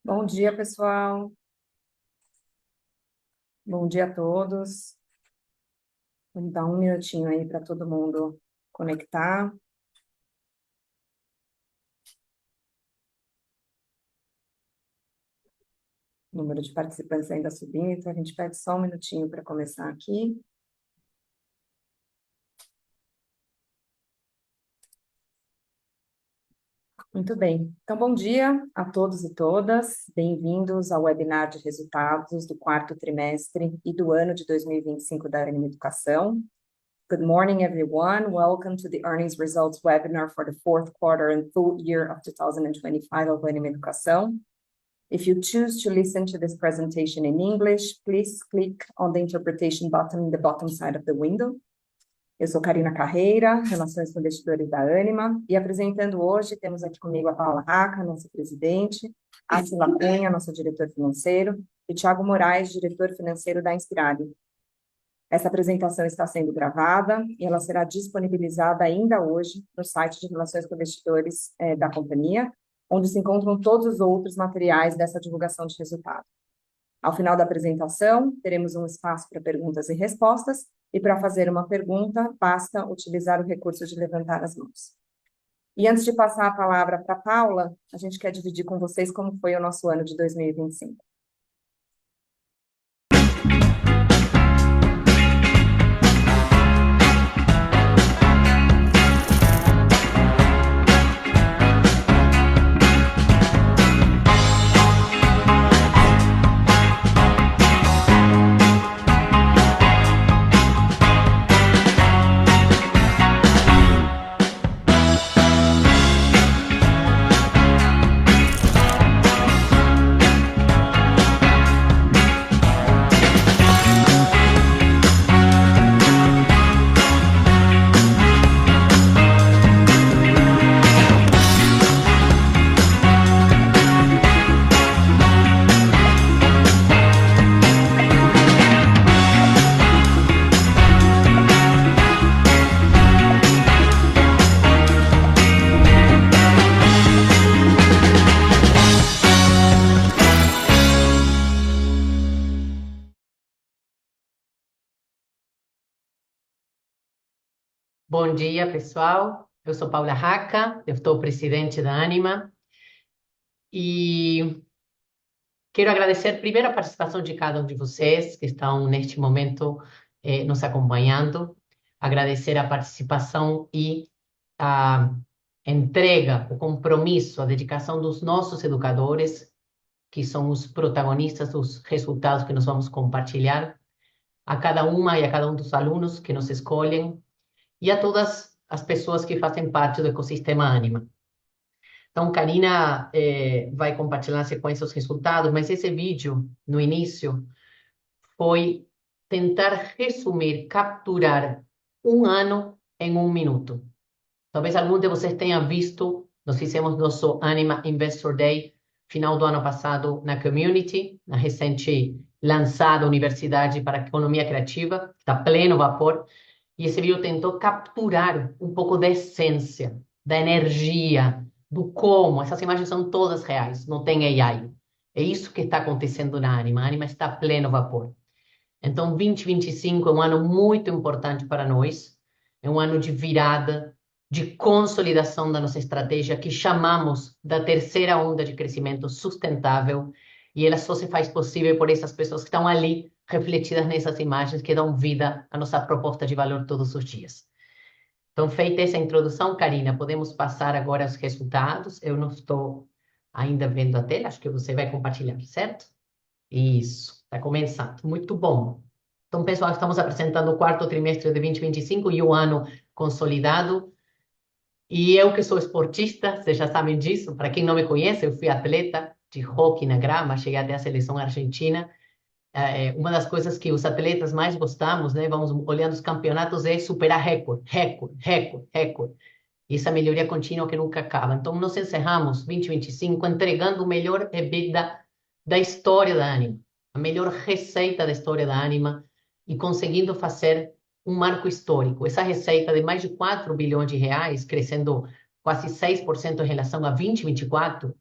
Bom dia, pessoal. Bom dia a todos. Vamos dar um minutinho aí para todo mundo conectar. O número de participantes ainda subindo, então a gente pede só um minutinho para começar aqui. Muito bem. Então, bom dia a todos e todas. Bem-vindos ao webinar de resultados do quarto trimestre e do ano de 2025 da Anima Educação. Good morning, everyone. Welcome to the earnings results webinar for the fourth quarter and full year of 2025 of Anima Educação. If you choose to listen to this presentation in English, please click on the interpretation button in the bottom side of the window. Eu sou Karina Carreira, Relações com Investidores da Ânima, e apresentando hoje, temos aqui comigo a Paula Raca, nossa presidente, Átila Cunha, nosso diretor financeiro, e Thiago Moraes, diretor financeiro da Inspirali. Essa apresentação está sendo gravada e ela será disponibilizada ainda hoje no site de Relações com Investidores da companhia, onde se encontram todos os outros materiais dessa divulgação de resultado. Ao final da apresentação, teremos um espaço para perguntas e respostas, e para fazer uma pergunta, basta utilizar o recurso de levantar as mãos. E antes de passar a palavra para a Paula, a gente quer dividir com vocês como foi o nosso ano de 2025. Bom dia, pessoal. Eu sou Paula Raca, eu estou presidente da Ânima e quero agradecer primeiro a participação de cada um de vocês que estão neste momento nos acompanhando, agradecer a participação e a entrega, o compromisso, a dedicação dos nossos educadores, que são os protagonistas dos resultados que nós vamos compartilhar, a cada uma e a cada um dos alunos que nos escolhem, e a todas as pessoas que fazem parte do ecossistema Ânima. Então, Karina vai compartilhar na sequência os resultados, mas esse vídeo, no início, foi tentar resumir, capturar um ano em um minuto. Talvez algum de vocês tenha visto, nós fizemos nosso Ânima Investor Day, final do ano passado, na Community, na recente lançada Universidade para a Economia Criativa, está pleno vapor. E esse vídeo tentou capturar um pouco da essência, da energia, do como. Essas imagens são todas reais, não tem AI. É isso que está acontecendo na Ânima. A Ânima está a pleno vapor. Então, 2025 é um ano muito importante para nós. É um ano de virada, de consolidação da nossa estratégia, que chamamos da terceira onda de crescimento sustentável. E ela só se faz possível por essas pessoas que estão ali, refletidas nessas imagens que dão vida à nossa proposta de valor todos os dias. Então, feita essa introdução, Karina, podemos passar agora aos resultados. Eu não estou ainda vendo a tela, acho que você vai compartilhar, certo? Isso, está começando. Muito bom. Então, pessoal, estamos apresentando o quarto trimestre de 2025 e o ano consolidado. E eu que sou esportista, vocês já sabem disso. Para quem não me conhece, eu fui atleta de hóquei na grama, cheguei até a seleção argentina. Uma das coisas que os atletas mais gostamos, né, vamos olhando os campeonatos, é superar recorde, recorde, recorde, recorde. E essa melhoria contínua que nunca acaba. Então, nós encerramos 2025 entregando o melhor EBITDA da história da Ânima, a melhor receita da história da Ânima, e conseguindo fazer um marco histórico. Essa receita de mais de 4 bilhões de reais, crescendo quase 6% em relação a 2024,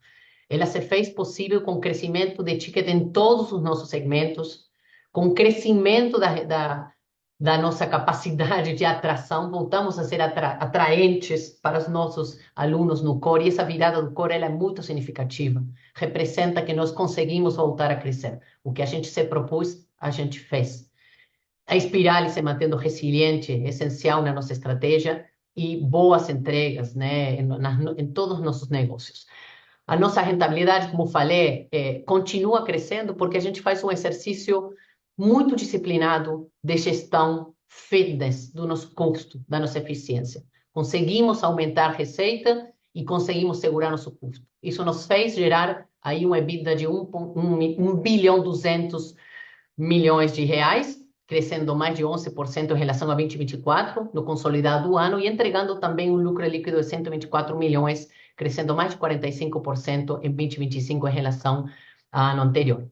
Ela se fez possível com crescimento de ticket em todos os nossos segmentos, com crescimento da nossa capacidade de atração, voltamos a ser atraentes para os nossos alunos no core, e essa virada do core ela é muito significativa, representa que nós conseguimos voltar a crescer. O que a gente se propôs, a gente fez. A Inspirali se mantendo resiliente, é essencial na nossa estratégia, e boas entregas, né, em todos os nossos negócios. A nossa rentabilidade, como falei, continua crescendo porque a gente faz um exercício muito disciplinado de gestão fitness do nosso custo, da nossa eficiência. Conseguimos aumentar a receita e conseguimos segurar nosso custo. Isso nos fez gerar aí um EBITDA de 1 bilhão 200 milhões de reais, crescendo mais de 11% em relação a 2024, no consolidado do ano, e entregando também um lucro líquido de 124 milhões, crescendo mais de 45% em 2025 em relação ao ano anterior.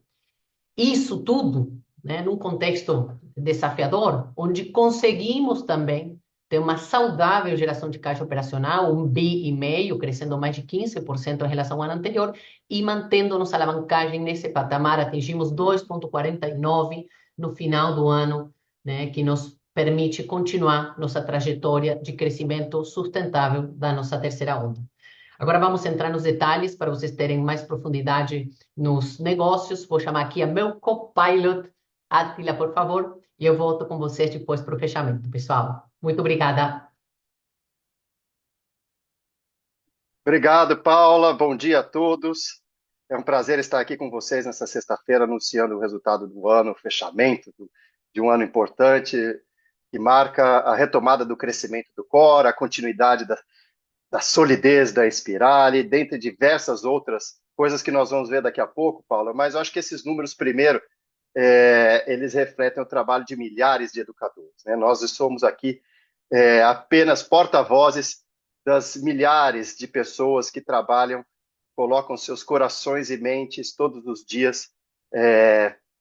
Isso tudo, né, num contexto desafiador, onde conseguimos também ter uma saudável geração de caixa operacional, 1,5 bi, crescendo mais de 15% em relação ao ano anterior, e mantendo nossa alavancagem nesse patamar, atingimos 2,49 no final do ano, né, que nos permite continuar nossa trajetória de crescimento sustentável da nossa terceira onda. Agora vamos entrar nos detalhes para vocês terem mais profundidade nos negócios. Vou chamar aqui a meu copilot, Attila, por favor, e eu volto com vocês depois para o fechamento, pessoal. Muito obrigada. Obrigado, Paula. Bom dia a todos. É um prazer estar aqui com vocês nessa sexta-feira, anunciando o resultado do ano, o fechamento de um ano importante, que marca a retomada do crescimento do core, a continuidade da solidez da Inspirali, dentre diversas outras coisas que nós vamos ver daqui a pouco, Paula. Mas eu acho que esses números, primeiro, eles refletem o trabalho de milhares de educadores, né? Nós somos aqui apenas porta-vozes das milhares de pessoas que trabalham, colocam seus corações e mentes todos os dias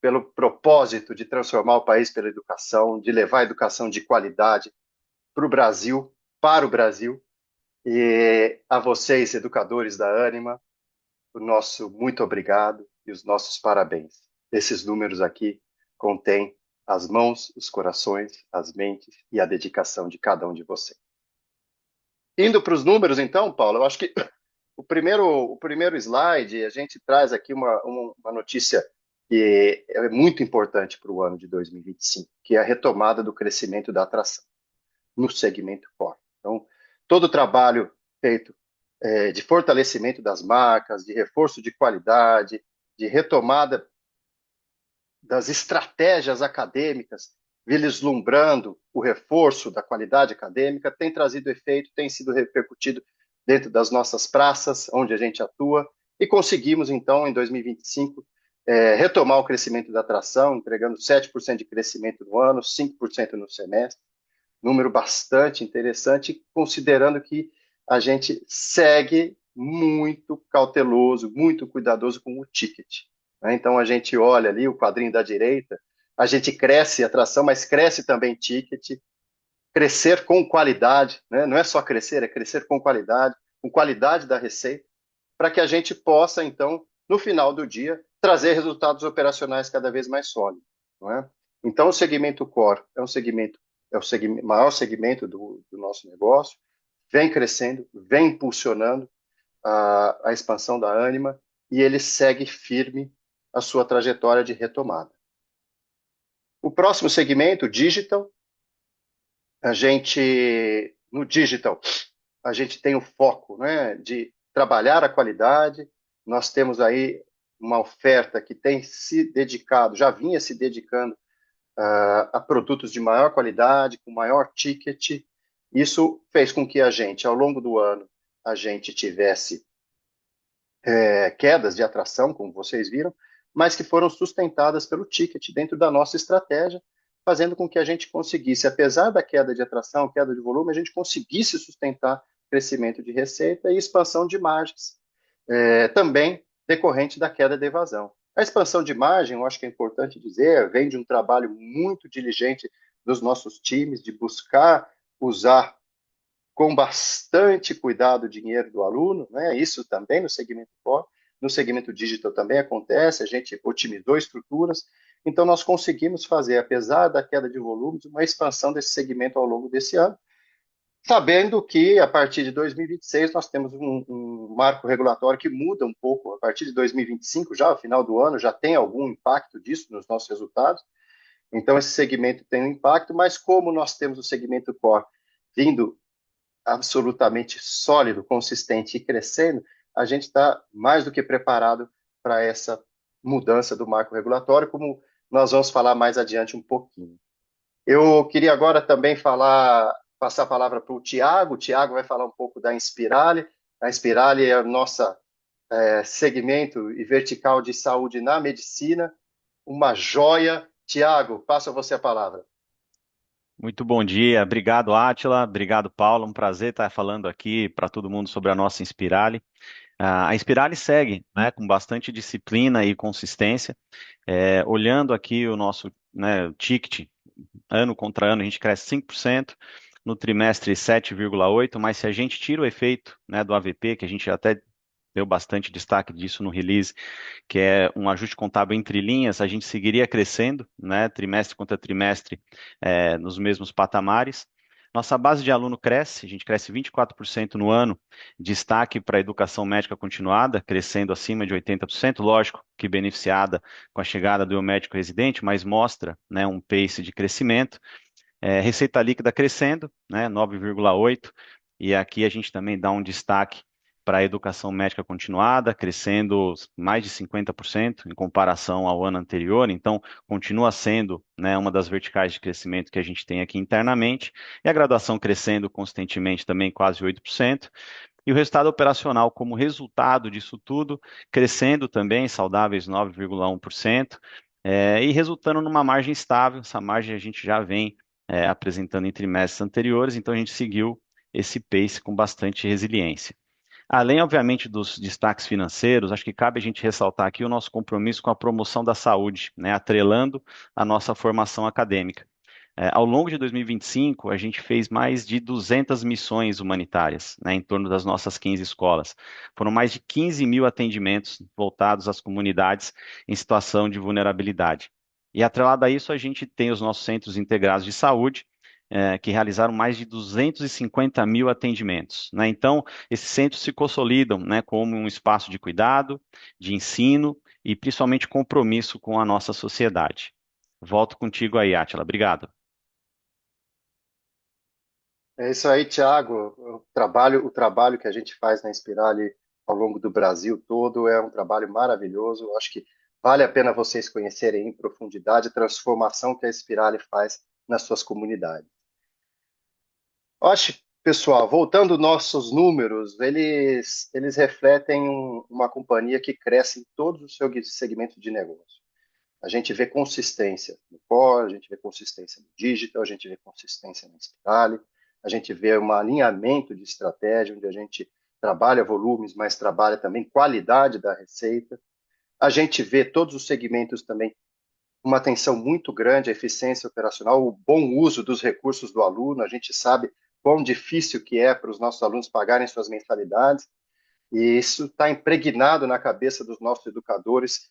pelo propósito de transformar o país pela educação, de levar a educação de qualidade para o Brasil, para o Brasil. E a vocês, educadores da Ânima, o nosso muito obrigado e os nossos parabéns. Esses números aqui contêm as mãos, os corações, as mentes e a dedicação de cada um de vocês. Indo para os números, então, Paulo, eu acho que o primeiro slide, a gente traz aqui uma notícia que é muito importante para o ano de 2025, que é a retomada do crescimento da atração no segmento core. Então, todo o trabalho feito de fortalecimento das marcas, de reforço de qualidade, de retomada das estratégias acadêmicas, vislumbrando o reforço da qualidade acadêmica, tem trazido efeito, tem sido repercutido dentro das nossas praças, onde a gente atua, e conseguimos, então, em 2025, retomar o crescimento da atração, entregando 7% de crescimento no ano, 5% no semestre, número bastante interessante, considerando que a gente segue muito cauteloso, muito cuidadoso com o ticket, né? Então, a gente olha ali o quadrinho da direita, a gente cresce atração, mas cresce também ticket, crescer com qualidade, né? Não é só crescer, é crescer com qualidade da receita, para que a gente possa, então, no final do dia, trazer resultados operacionais cada vez mais sólidos, não é? Então, o segmento core é o maior segmento do nosso negócio, vem crescendo, vem impulsionando a expansão da Ânima e ele segue firme a sua trajetória de retomada. O próximo segmento, digital, no digital, a gente tem o foco, né, de trabalhar a qualidade. Nós temos aí uma oferta que tem se dedicado, já vinha se dedicando a produtos de maior qualidade, com maior ticket. Isso fez com que a gente, ao longo do ano, a gente tivesse quedas de atração, como vocês viram, mas que foram sustentadas pelo ticket dentro da nossa estratégia, fazendo com que a gente conseguisse, apesar da queda de atração, queda de volume, a gente conseguisse sustentar crescimento de receita e expansão de margens, também decorrente da queda de evasão. A expansão de margem, eu acho que é importante dizer, vem de um trabalho muito diligente dos nossos times, de buscar usar com bastante cuidado o dinheiro do aluno, né? Isso também no segmento core, no segmento digital também acontece, a gente otimizou estruturas, então nós conseguimos fazer, apesar da queda de volumes, uma expansão desse segmento ao longo desse ano, sabendo que a partir de 2026 nós temos um marco regulatório que muda um pouco, a partir de 2025, já ao final do ano, já tem algum impacto disso nos nossos resultados, então esse segmento tem um impacto, mas como nós temos o segmento core vindo absolutamente sólido, consistente e crescendo, a gente está mais do que preparado para essa mudança do marco regulatório, como nós vamos falar mais adiante um pouquinho. Eu queria agora também passar a palavra para o Tiago. O Tiago vai falar um pouco da Inspirali. A Inspirali é o nosso segmento e vertical de saúde na medicina, uma joia. Tiago, passo a você a palavra. Muito bom dia, obrigado Átila, obrigado Paulo, um prazer estar falando aqui para todo mundo sobre a nossa Inspirali. A Inspirali segue, né, com bastante disciplina e consistência, olhando aqui o nosso, né, ticket, ano contra ano a gente cresce 5%, no trimestre 7,8%, mas se a gente tira o efeito, né, do AVP, que a gente até deu bastante destaque disso no release, que é um ajuste contábil entre linhas, a gente seguiria crescendo, né, trimestre contra trimestre, nos mesmos patamares. Nossa base de aluno cresce, a gente cresce 24% no ano, destaque para a educação médica continuada, crescendo acima de 80%, lógico que beneficiada com a chegada do médico residente, mas mostra, né, um pace de crescimento. Receita líquida crescendo, né, 9,8%, e aqui a gente também dá um destaque para a educação médica continuada, crescendo mais de 50% em comparação ao ano anterior, então continua sendo, né, uma das verticais de crescimento que a gente tem aqui internamente, e a graduação crescendo constantemente também quase 8%, e o resultado operacional como resultado disso tudo, crescendo também, saudáveis 9,1%, e resultando numa margem estável, essa margem a gente já vem apresentando em trimestres anteriores, então a gente seguiu esse pace com bastante resiliência. Além, obviamente, dos destaques financeiros, acho que cabe a gente ressaltar aqui o nosso compromisso com a promoção da saúde, né, atrelando a nossa formação acadêmica. Ao longo de 2025, a gente fez mais de 200 missões humanitárias, né, em torno das nossas 15 escolas. Foram mais de 15 mil atendimentos voltados às comunidades em situação de vulnerabilidade. E atrelado a isso, a gente tem os nossos centros integrados de saúde, que realizaram mais de 250 mil atendimentos, né? Então, esses centros se consolidam, né, como um espaço de cuidado, de ensino e principalmente compromisso com a nossa sociedade. Volto contigo aí, Átila. Obrigado. É isso aí, Tiago. O trabalho que a gente faz na Inspirali ao longo do Brasil todo é um trabalho maravilhoso. Eu acho que vale a pena vocês conhecerem em profundidade a transformação que a Inspirali faz nas suas comunidades. Eu acho, pessoal, voltando aos nossos números, eles refletem uma companhia que cresce em todos os seus segmentos de negócio. A gente vê consistência no core, a gente vê consistência no digital, a gente vê consistência na Inspirali, a gente vê um alinhamento de estratégia, onde a gente trabalha volumes, mas trabalha também qualidade da receita. A gente vê todos os segmentos também uma atenção muito grande à eficiência operacional, o bom uso dos recursos do aluno. A gente sabe quão difícil que é para os nossos alunos pagarem suas mensalidades, e isso está impregnado na cabeça dos nossos educadores,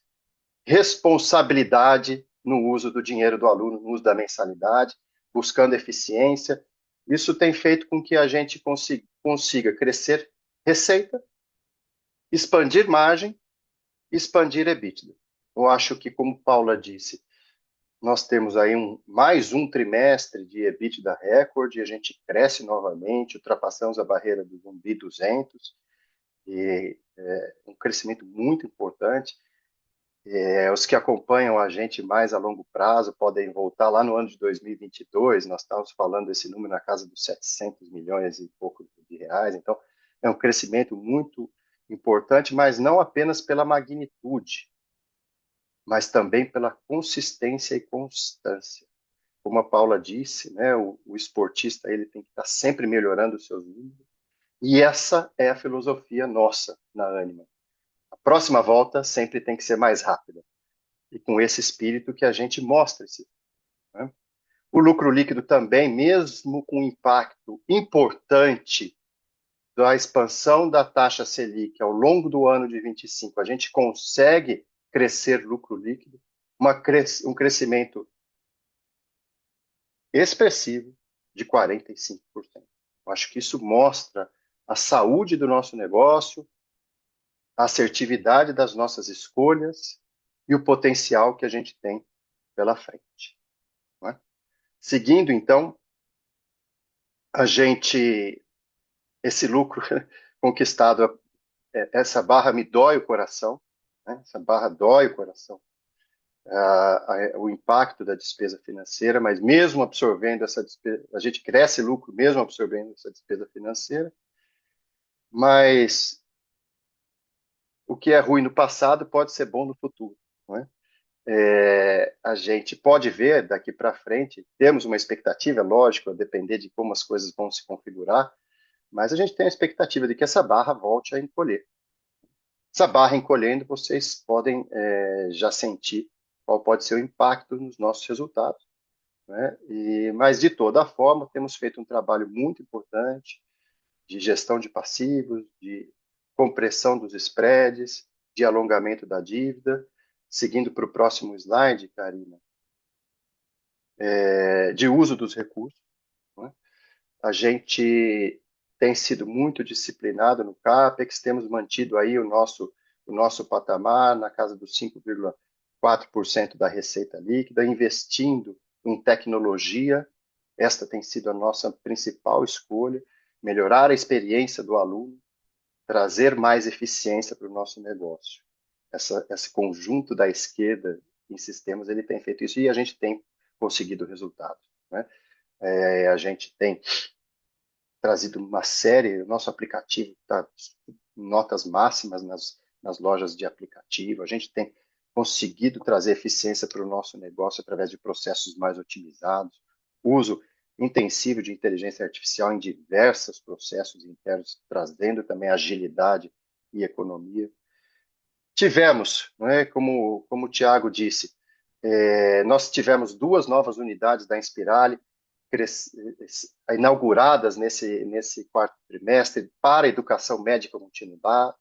responsabilidade no uso do dinheiro do aluno, no uso da mensalidade, buscando eficiência. Isso tem feito com que a gente consiga crescer receita, expandir margem, expandir EBITDA. Eu acho que, como Paula disse, nós temos aí mais um trimestre de EBITDA recorde, a gente cresce novamente, ultrapassamos a barreira dos 1.200, e um crescimento muito importante. Os que acompanham a gente mais a longo prazo podem voltar lá no ano de 2022, nós estávamos falando desse número na casa dos 700 milhões e pouco de reais, então é um crescimento muito importante, mas não apenas pela magnitude, mas também pela consistência e constância. Como a Paula disse, né, o esportista ele tem que estar sempre melhorando os seus números, e essa é a filosofia nossa na Ânima. A próxima volta sempre tem que ser mais rápida. E com esse espírito que a gente mostra esse, né? O lucro líquido também, mesmo com impacto importante da expansão da taxa Selic ao longo do ano de 25, a gente consegue crescer lucro líquido, um crescimento expressivo de 45%. Eu acho que isso mostra a saúde do nosso negócio, a assertividade das nossas escolhas e o potencial que a gente tem pela frente. Não é? Seguindo, então, esse lucro conquistado, essa barra me dói o coração, né? Essa barra dói o coração, o impacto da despesa financeira, mas mesmo absorvendo essa despesa, a gente cresce lucro mesmo absorvendo essa despesa financeira, mas o que é ruim no passado pode ser bom no futuro, não é? A gente pode ver daqui para frente, temos uma expectativa, lógico, a depender de como as coisas vão se configurar, mas a gente tem a expectativa de que essa barra volte a encolher. Essa barra encolhendo, vocês podem já sentir qual pode ser o impacto nos nossos resultados, né? Mas, de toda forma, temos feito um trabalho muito importante de gestão de passivos, de compressão dos spreads, de alongamento da dívida. Seguindo para o próximo slide, Karina, de uso dos recursos, né? A gente tem sido muito disciplinado no CAPEX, temos mantido aí o nosso patamar na casa dos 5,4% da receita líquida, investindo em tecnologia. Esta tem sido a nossa principal escolha, melhorar a experiência do aluno, trazer mais eficiência para o nosso negócio. Esse conjunto da esquerda em sistemas, ele tem feito isso e a gente tem conseguido resultados, né? A gente tem trazido uma série, o nosso aplicativo está em notas máximas nas lojas de aplicativo, a gente tem conseguido trazer eficiência para o nosso negócio através de processos mais otimizados, uso intensivo de inteligência artificial em diversos processos internos, trazendo também agilidade e economia. Tivemos, né, como o Tiago disse, nós tivemos 2 novas unidades da Inspirali, inauguradas nesse quarto trimestre para a educação médica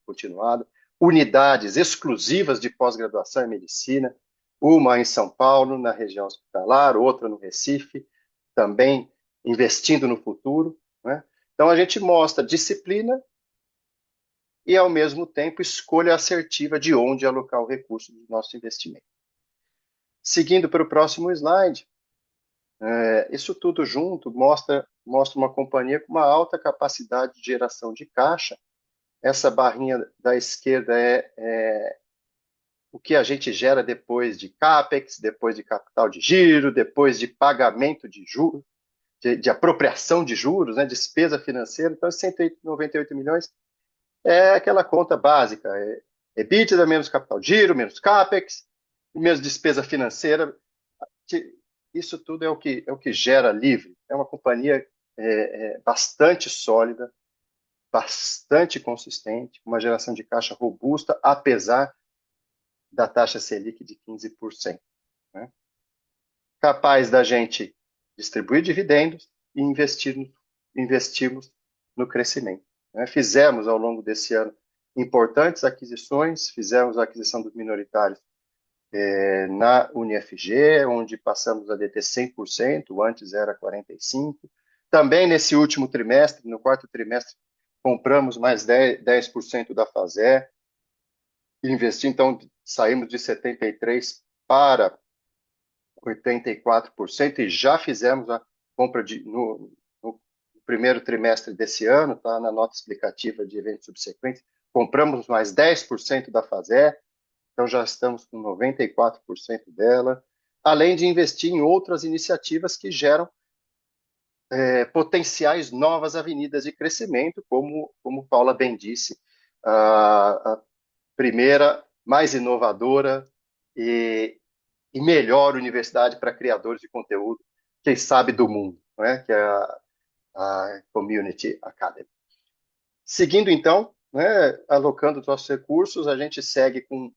continuada, unidades exclusivas de pós-graduação em medicina, uma em São Paulo, na região hospitalar, outra no Recife, também investindo no futuro, né? Então, a gente mostra disciplina e, ao mesmo tempo, escolha assertiva de onde alocar o recurso do nosso investimento. Seguindo para o próximo slide, isso tudo junto mostra uma companhia com uma alta capacidade de geração de caixa. Essa barrinha da esquerda é o que a gente gera depois de CAPEX, depois de capital de giro, depois de pagamento de juros, de apropriação de juros, né, despesa financeira. Então, 198 milhões é aquela conta básica, EBITDA menos capital de giro, menos CAPEX, menos despesa financeira. Isso tudo é o que gera livre. É uma companhia bastante sólida, bastante consistente, uma geração de caixa robusta, apesar da taxa Selic de 15%. Né? Capaz da gente distribuir dividendos e investirmos no crescimento. Né? Fizemos, ao longo desse ano, importantes aquisições, fizemos a aquisição dos minoritários na UniFG, onde passamos a deter 100%, antes era 45%. Também nesse último trimestre, no quarto trimestre, compramos mais 10% da Fazé, investi, então saímos de 73% para 84% e já fizemos a compra no primeiro trimestre desse ano, tá, na nota explicativa de eventos subsequentes, compramos mais 10% da Fazé, então já estamos com 94% dela, além de investir em outras iniciativas que geram potenciais novas avenidas de crescimento, como Paula bem disse, a primeira, mais inovadora e melhor universidade para criadores de conteúdo, quem sabe, do mundo, né? Que é a Community Academy. Seguindo, então, né, alocando os nossos recursos, a gente segue com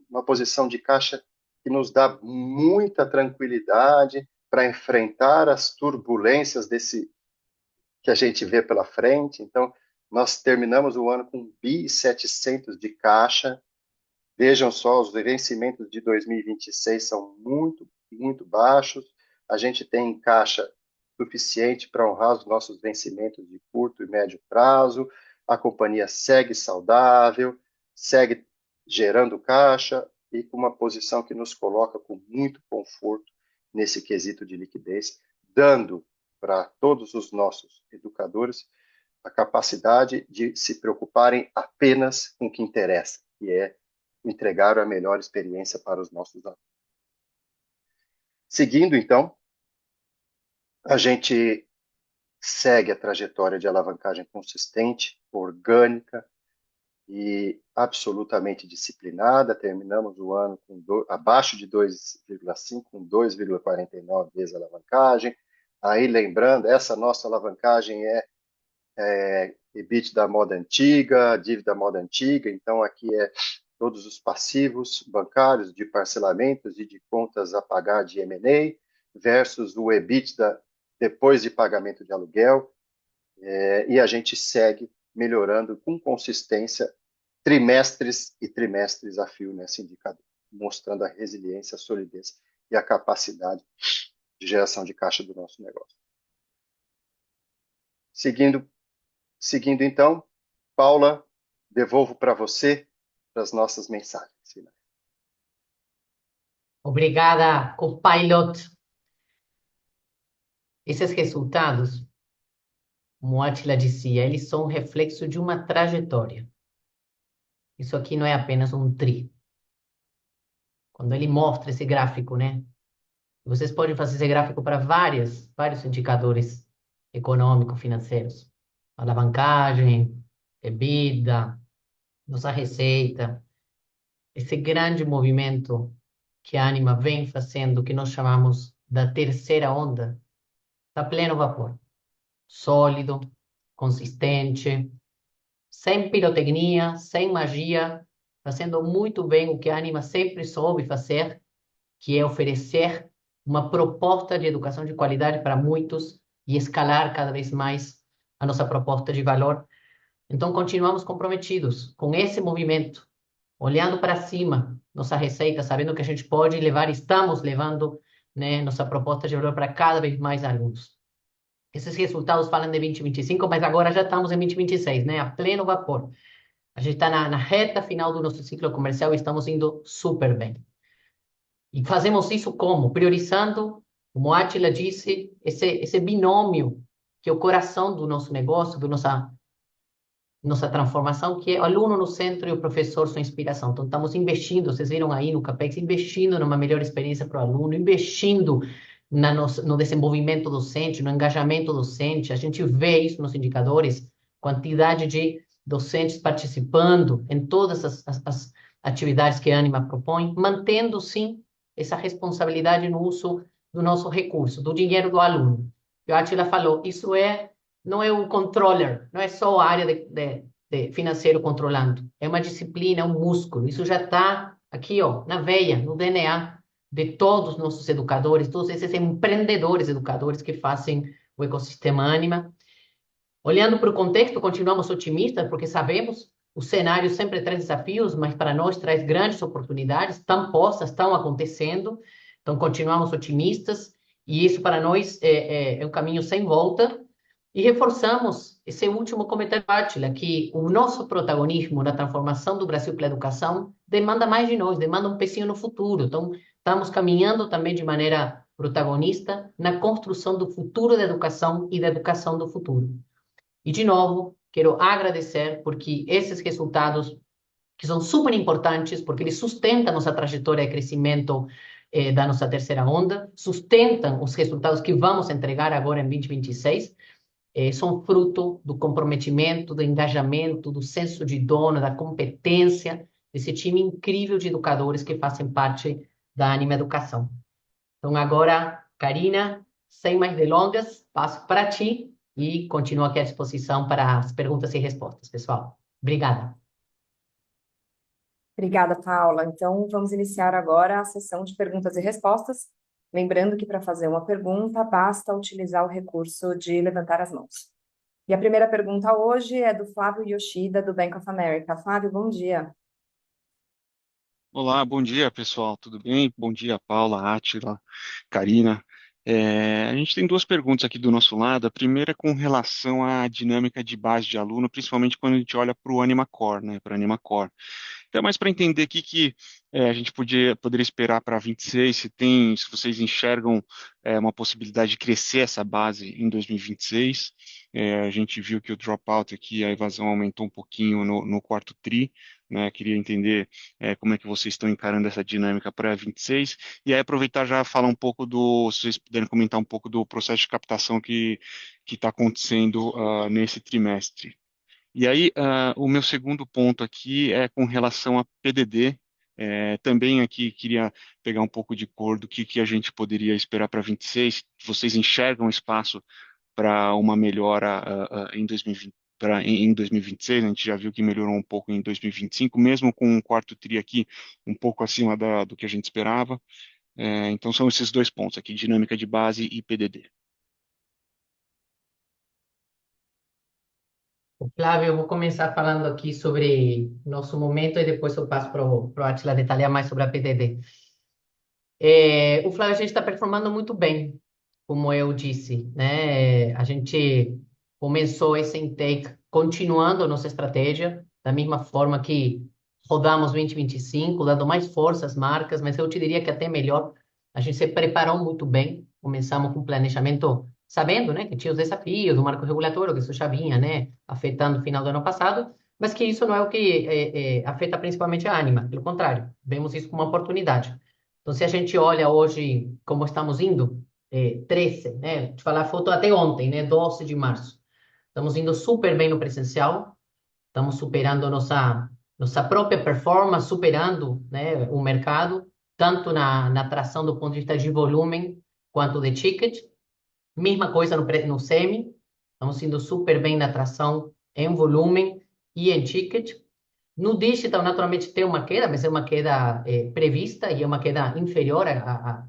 uma posição de caixa que nos dá muita tranquilidade para enfrentar as turbulências que a gente vê pela frente. Então, Nós terminamos o ano com 1.700 de caixa. Vejam só, os vencimentos de 2026 são muito, muito baixos. A gente tem caixa suficiente para honrar os nossos vencimentos de curto e médio prazo. A companhia segue saudável, segue gerando caixa e com uma posição que nos coloca com muito conforto nesse quesito de liquidez, dando para todos os nossos educadores a capacidade de se preocuparem apenas com o que interessa, que é entregar a melhor experiência para os nossos alunos. Seguindo, então, a gente segue a trajetória de alavancagem consistente, orgânica e absolutamente disciplinada. Terminamos o ano com abaixo de 2,5, com 2,49 vezes a alavancagem. Aí, lembrando, essa nossa alavancagem é EBIT da moda antiga, dívida moda antiga, então aqui é todos os passivos bancários de parcelamentos e de contas a pagar de M&A versus o EBITDA depois de pagamento de aluguel, e a gente segue melhorando com consistência trimestres e trimestres a fio nesse indicador, mostrando a resiliência, a solidez e a capacidade de geração de caixa do nosso negócio. Seguindo então, Paula, devolvo para você para as nossas mensagens finais. Obrigada, Copilot. Esses resultados, como Átila dizia, eles são um reflexo de uma trajetória. Isso aqui não é apenas um tri. Quando ele mostra esse gráfico, né? Vocês podem fazer esse gráfico para vários indicadores econômicos, financeiros. Alavancagem, EBITDA, nossa receita. Esse grande movimento que a Ânima vem fazendo, que nós chamamos da terceira onda, está a pleno vapor. Sólido, consistente, sem pirotecnia, sem magia, fazendo muito bem o que a Ânima sempre soube fazer, que é oferecer uma proposta de educação de qualidade para muitos e escalar cada vez mais a nossa proposta de valor. Então, continuamos comprometidos com esse movimento, olhando para cima, nossa receita, sabendo que a gente pode levar, estamos levando, né, nossa proposta de valor para cada vez mais alunos. Esses resultados falam de 2025, mas agora já estamos em 2026, né, a pleno vapor. A gente está na reta final do nosso ciclo comercial e estamos indo super bem. E fazemos isso como? Priorizando, como a Átila disse, esse binômio que é o coração do nosso negócio, da nossa transformação, que é o aluno no centro e o professor sua inspiração. Então, estamos investindo, vocês viram aí no CAPEX, investindo numa melhor experiência para o aluno, investindo no desenvolvimento docente, no engajamento docente. A gente vê isso nos indicadores, quantidade de docentes participando em todas as atividades que a Ânima propõe, mantendo, sim, essa responsabilidade no uso do nosso recurso, do dinheiro do aluno. E a Átila falou, isso não é o controller, não é só a área de financeiro controlando, é uma disciplina, é um músculo, isso já está aqui, ó, na veia, no DNA de todos os nossos educadores, todos esses empreendedores educadores que fazem o ecossistema Ânima. Olhando para o contexto, continuamos otimistas, porque sabemos o cenário sempre traz desafios, mas para nós traz grandes oportunidades, estão postas, estão acontecendo, então continuamos otimistas, e isso para nós é um caminho sem volta. E reforçamos esse último comentário, Átila, que o nosso protagonismo na transformação do Brasil pela educação demanda mais de nós, demanda um pezinho no futuro. Então, estamos caminhando também de maneira protagonista na construção do futuro da educação e da educação do futuro. E, de novo, quero agradecer porque esses resultados, que são super importantes, porque eles sustentam nossa trajetória de crescimento da nossa terceira onda, sustentam os resultados que vamos entregar agora em 2026, são fruto do comprometimento, do engajamento, do senso de dono, da competência desse time incrível de educadores que fazem parte da Ânima Educação. Então, agora, Karina, sem mais delongas, passo para ti e continuo aqui à disposição para as perguntas e respostas, pessoal. Obrigada. Obrigada, Paula. Então, vamos iniciar agora a sessão de perguntas e respostas. Lembrando que para fazer uma pergunta, basta utilizar o recurso de levantar as mãos. E a primeira pergunta hoje é do Flávio Yoshida, do Bank of America. Flávio, bom dia. Olá, bom dia, pessoal. Tudo bem? Bom dia, Paula, Átila, Karina. A gente tem duas perguntas aqui do nosso lado. A primeira é com relação à dinâmica de base de aluno, principalmente quando a gente olha para o Anima Core, né? Para Anima Core. Então, é mais para entender aqui que a gente poderia esperar para 26, se vocês enxergam uma possibilidade de crescer essa base em 2026. A gente viu que o dropout aqui, a evasão aumentou um pouquinho no quarto tri, né? Queria entender como é que vocês estão encarando essa dinâmica para 26. E aí aproveitar já falar um pouco se vocês puderem comentar um pouco do processo de captação que está acontecendo nesse trimestre. E aí, o meu segundo ponto aqui é com relação a PDD. Também aqui queria pegar um pouco de cor do que a gente poderia esperar para 26. Vocês enxergam espaço para uma melhora em 2020, em 2026? A gente já viu que melhorou um pouco em 2025, mesmo com um quarto tri aqui um pouco acima do que a gente esperava. Então, são esses dois pontos aqui, dinâmica de base e PDD. Flávio, eu vou começar falando aqui sobre nosso momento e depois eu passo para o Átila detalhar mais sobre a PDD. O Flávio, a gente está performando muito bem, como eu disse, né? A gente começou esse intake continuando a nossa estratégia, da mesma forma que rodamos 2025, dando mais força às marcas, mas eu te diria que até melhor. A gente se preparou muito bem, começamos com planejamento, sabendo, né, que tinha os desafios do marco regulatório, que isso já vinha, né, afetando o final do ano passado, mas que isso não é o que afeta principalmente a Anima, pelo contrário, vemos isso como uma oportunidade. Então, se a gente olha hoje como estamos indo, 13, né? Te falar a foto até ontem, né? 12 de março. Estamos indo super bem no presencial, estamos superando nossa própria performance, superando, né, o mercado, tanto na atração do ponto de vista de volume quanto de ticket. Mesma coisa no semi, estamos indo super bem na atração em volume e em ticket. No digital, naturalmente, tem uma queda, mas é uma queda prevista e é uma queda inferior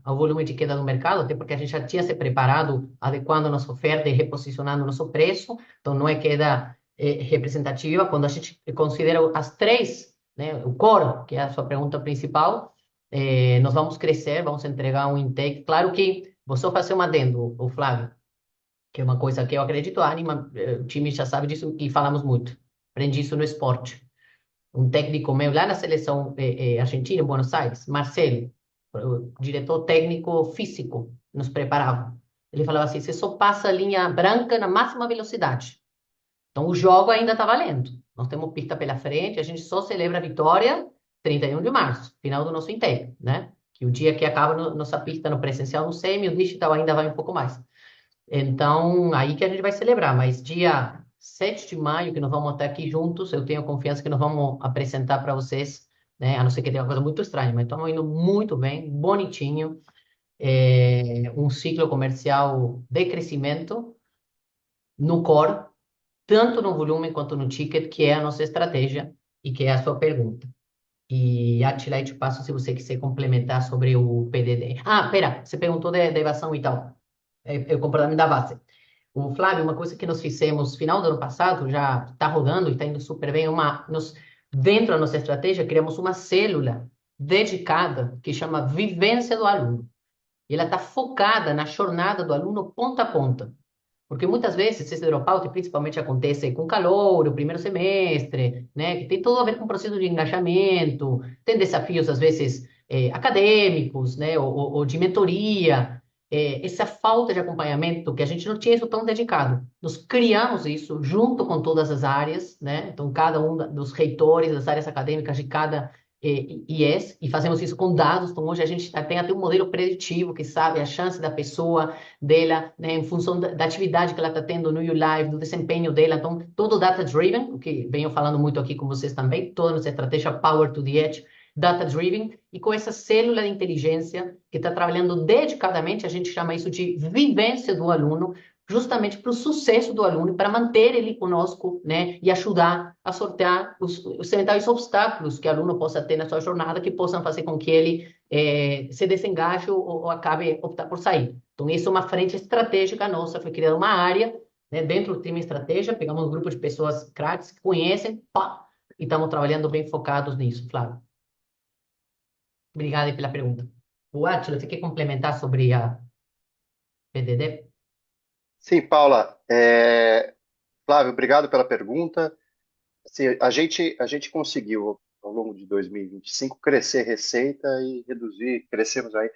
ao volume de queda do mercado, até porque a gente já tinha se preparado, adequando a nossa oferta e reposicionando o nosso preço. Então, não é queda representativa. Quando a gente considera as três, né, o core, que é a sua pergunta principal, nós vamos crescer, vamos entregar um intake. Claro que vou só fazer um adendo, o Flávio, que é uma coisa que eu acredito, a Anima, o time já sabe disso e falamos muito. Aprendi isso no esporte. Um técnico meu lá na seleção argentina, em Buenos Aires, Marcelo, o diretor técnico físico, nos preparava. Ele falava assim: você só passa a linha branca na máxima velocidade. Então o jogo ainda está valendo. Nós temos pista pela frente, a gente só celebra a vitória 31 de março, final do nosso inteiro, né? Que o dia que acaba nossa pista no presencial, no semi, o digital ainda vai um pouco mais. Então, aí que a gente vai celebrar, mas dia 7 de maio, que nós vamos estar aqui juntos, eu tenho confiança que nós vamos apresentar para vocês, né? A não ser que tenha uma coisa muito estranha, mas estamos indo muito bem, bonitinho, um ciclo comercial de crescimento no core, tanto no volume quanto no ticket, que é a nossa estratégia e que é a sua pergunta. E Atila, eu te passo se você quiser complementar sobre o PDD. Ah, pera, você perguntou da evasão e tal, o comportamento da base. O Flávio, uma coisa que nós fizemos final do ano passado, já está rodando e está indo super bem, dentro da nossa estratégia, criamos uma célula dedicada que chama Vivência do Aluno. E ela está focada na jornada do aluno ponta a ponta. Porque muitas vezes esse dropout principalmente acontece com calor, o primeiro semestre, né? Que tem tudo a ver com o processo de engajamento, tem desafios, às vezes, acadêmicos, né? Ou de mentoria. Essa falta de acompanhamento, que a gente não tinha isso tão dedicado. Nós criamos isso junto com todas as áreas, né? Então, cada um dos reitores das áreas acadêmicas de cada IES, e fazemos isso com dados. Então, hoje a gente tem até um modelo preditivo que sabe a chance da pessoa dela, né, em função da atividade que ela está tendo no YouLive, do desempenho dela. Então, todo data-driven, o que venho falando muito aqui com vocês também, toda nossa estratégia Power to the Edge, data-driven, e com essa célula de inteligência que está trabalhando dedicadamente, a gente chama isso de vivência do aluno, justamente para o sucesso do aluno, para manter ele conosco, né, e ajudar a sortear os eventuais obstáculos que o aluno possa ter na sua jornada, que possam fazer com que ele se desengaje ou acabe optar por sair. Então, isso é uma frente estratégica nossa, foi criada uma área né? Dentro do time estratégia, pegamos um grupo de pessoas craques que conhecem, pá, e estamos trabalhando bem focados nisso, Flávio. Obrigado aí pela pergunta. O Átila, você quer complementar sobre a PDD? Sim, Paula. Flávio, obrigado pela pergunta. Assim, a gente conseguiu, ao longo de 2025, crescer receita e reduzir, crescemos aí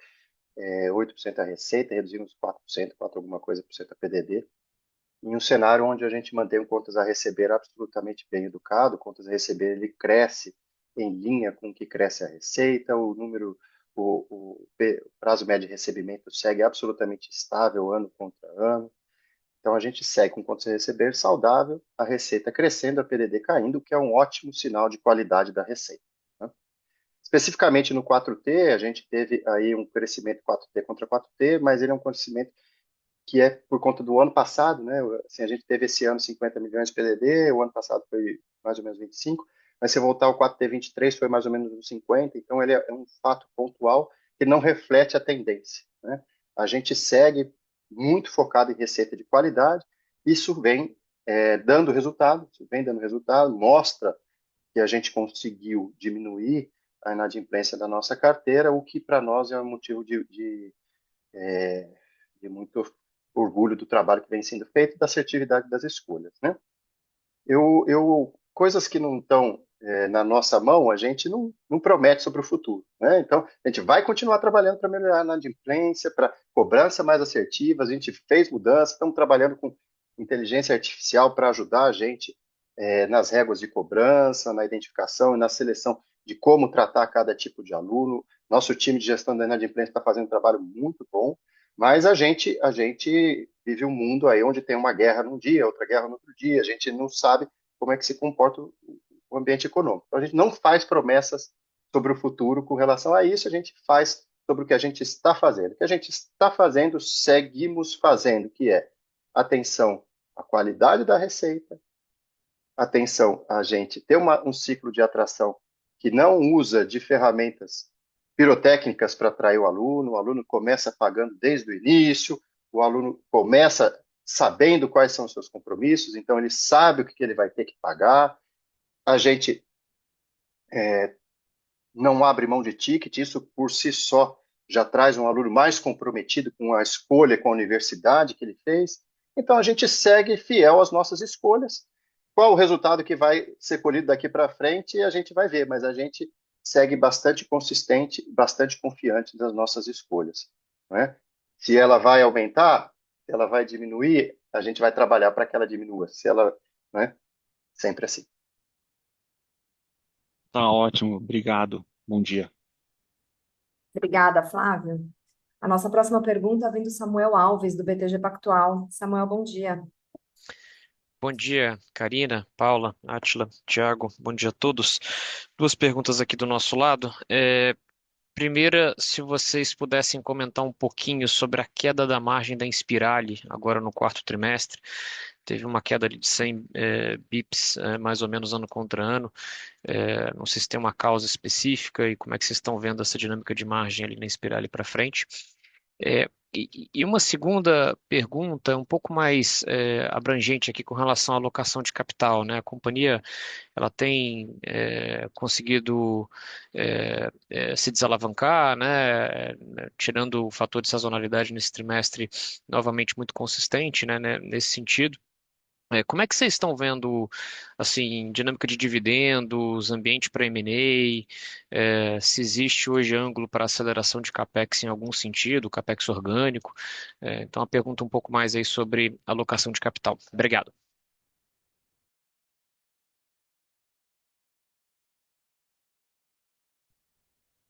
8% a receita, reduzimos 4%, 4 alguma coisa por cento a PDD, em um cenário onde a gente mantém o contas a receber absolutamente bem educado, o contas a receber ele cresce em linha com o que cresce a receita, o prazo médio de recebimento segue absolutamente estável ano contra ano. Então a gente segue com contas a receber saudável, a receita crescendo, a PDD caindo, o que é um ótimo sinal de qualidade da receita, né? Especificamente no 4T, a gente teve aí um crescimento 4T contra 4T, mas ele é um crescimento que é por conta do ano passado, né? Assim, a gente teve esse ano 50 milhões de PDD, o ano passado foi mais ou menos 25, mas se voltar ao 4T23 foi mais ou menos uns 50, então ele é um fato pontual que não reflete a tendência, né? A gente segue muito focado em receita de qualidade, isso vem dando resultado, isso vem dando resultado, mostra que a gente conseguiu diminuir a inadimplência da nossa carteira, o que para nós é um motivo de muito orgulho do trabalho que vem sendo feito e da assertividade das escolhas, né? Coisas que não estão na nossa mão, a gente não promete sobre o futuro, né? Então, a gente vai continuar trabalhando para melhorar na adimplência, para cobrança mais assertiva, a gente fez mudança, estamos trabalhando com inteligência artificial para ajudar a gente nas réguas de cobrança, na identificação e na seleção de como tratar cada tipo de aluno. Nosso time de gestão da inadimplência está fazendo um trabalho muito bom, mas a gente vive um mundo aí onde tem uma guerra num dia, outra guerra no outro dia, a gente não sabe como é que se comporta o ambiente econômico. Então, a gente não faz promessas sobre o futuro com relação a isso, a gente faz sobre o que a gente está fazendo. O que a gente está fazendo, seguimos fazendo, que é atenção à qualidade da receita, atenção a gente ter um ciclo de atração que não usa de ferramentas pirotécnicas para atrair o aluno começa pagando desde o início, o aluno começa sabendo quais são os seus compromissos, então ele sabe o que ele vai ter que pagar, a gente não abre mão de ticket, isso por si só já traz um aluno mais comprometido com a escolha, com a universidade que ele fez. Então a gente segue fiel às nossas escolhas. Qual o resultado que vai ser colhido daqui para frente, a gente vai ver, mas a gente segue bastante consistente, bastante confiante das nossas escolhas, né? Se ela vai aumentar, se ela vai diminuir, a gente vai trabalhar para que ela diminua. Se ela, né? Sempre assim. Tá ótimo, obrigado. Bom dia. Obrigada, Flávio. A nossa próxima pergunta vem do Samuel Alves, do BTG Pactual. Samuel, bom dia. Bom dia, Karina, Paula, Átila, Thiago, bom dia a todos. Duas perguntas aqui do nosso lado. Primeira, se vocês pudessem comentar um pouquinho sobre a queda da margem da Inspirali agora no quarto trimestre. Teve uma queda ali de 100 bips, mais ou menos ano contra ano. Não sei se tem uma causa específica e como é que vocês estão vendo essa dinâmica de margem ali na Inspirali para frente. E uma segunda pergunta, um pouco mais abrangente aqui com relação à alocação de capital, né? A companhia ela tem conseguido se desalavancar, né? Tirando o fator de sazonalidade nesse trimestre, novamente muito consistente, né? Nesse sentido. Como é que vocês estão vendo, assim, dinâmica de dividendos, ambiente para M&A, se existe hoje ângulo para aceleração de capex em algum sentido, capex orgânico? Então, a pergunta um pouco mais aí sobre alocação de capital. Obrigado.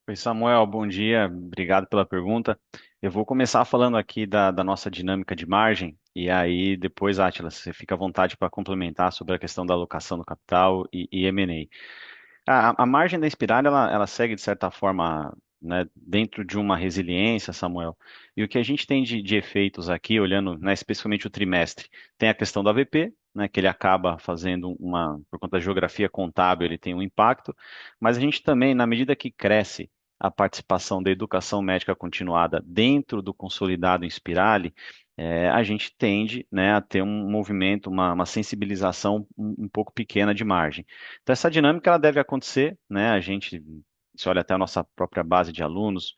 Oi, Samuel, bom dia, obrigado pela pergunta. Eu vou começar falando aqui da nossa dinâmica de margem, e aí depois, Átila, você fica à vontade para complementar sobre a questão da alocação do capital e M&A. A margem da Inspirali, ela segue, de certa forma, né, dentro de uma resiliência, Samuel, e o que a gente tem de efeitos aqui, olhando, né, especificamente o trimestre, tem a questão do AVP, né, que ele acaba fazendo por conta da geografia contábil, ele tem um impacto, mas a gente também, na medida que cresce a participação da educação médica continuada dentro do consolidado Inspirali, a gente tende, né, a ter um movimento, uma sensibilização um pouco pequena de margem. Então, essa dinâmica ela deve acontecer, né, a gente, se olha até a nossa própria base de alunos,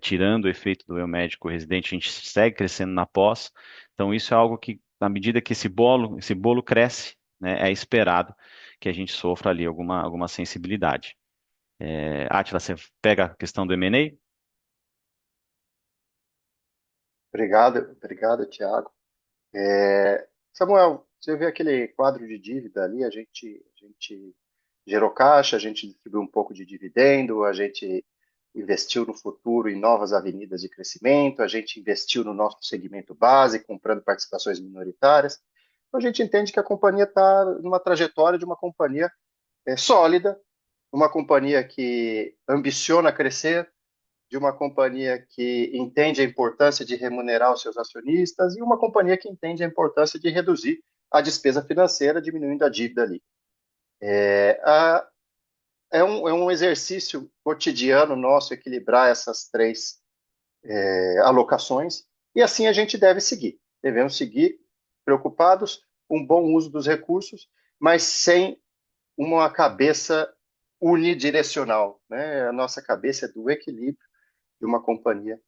tirando o efeito do eu médico residente, a gente segue crescendo na pós, então isso é algo que, na medida que esse bolo cresce, né, é esperado que a gente sofra ali alguma sensibilidade. Átila, você pega a questão do M&A? Obrigado, Tiago. Samuel, você vê aquele quadro de dívida ali, a gente gerou caixa, a gente distribuiu um pouco de dividendo, a gente investiu no futuro em novas avenidas de crescimento, a gente investiu no nosso segmento base, comprando participações minoritárias. Então, a gente entende que a companhia está numa trajetória de uma companhia sólida, uma companhia que ambiciona crescer, de uma companhia que entende a importância de remunerar os seus acionistas e uma companhia que entende a importância de reduzir a despesa financeira, diminuindo a dívida ali. É, a, é um exercício cotidiano nosso equilibrar essas três alocações e assim a gente deve seguir. Devemos seguir preocupados com um bom uso dos recursos, mas sem uma cabeça unidirecional, né? A nossa cabeça é do equilíbrio de uma companhia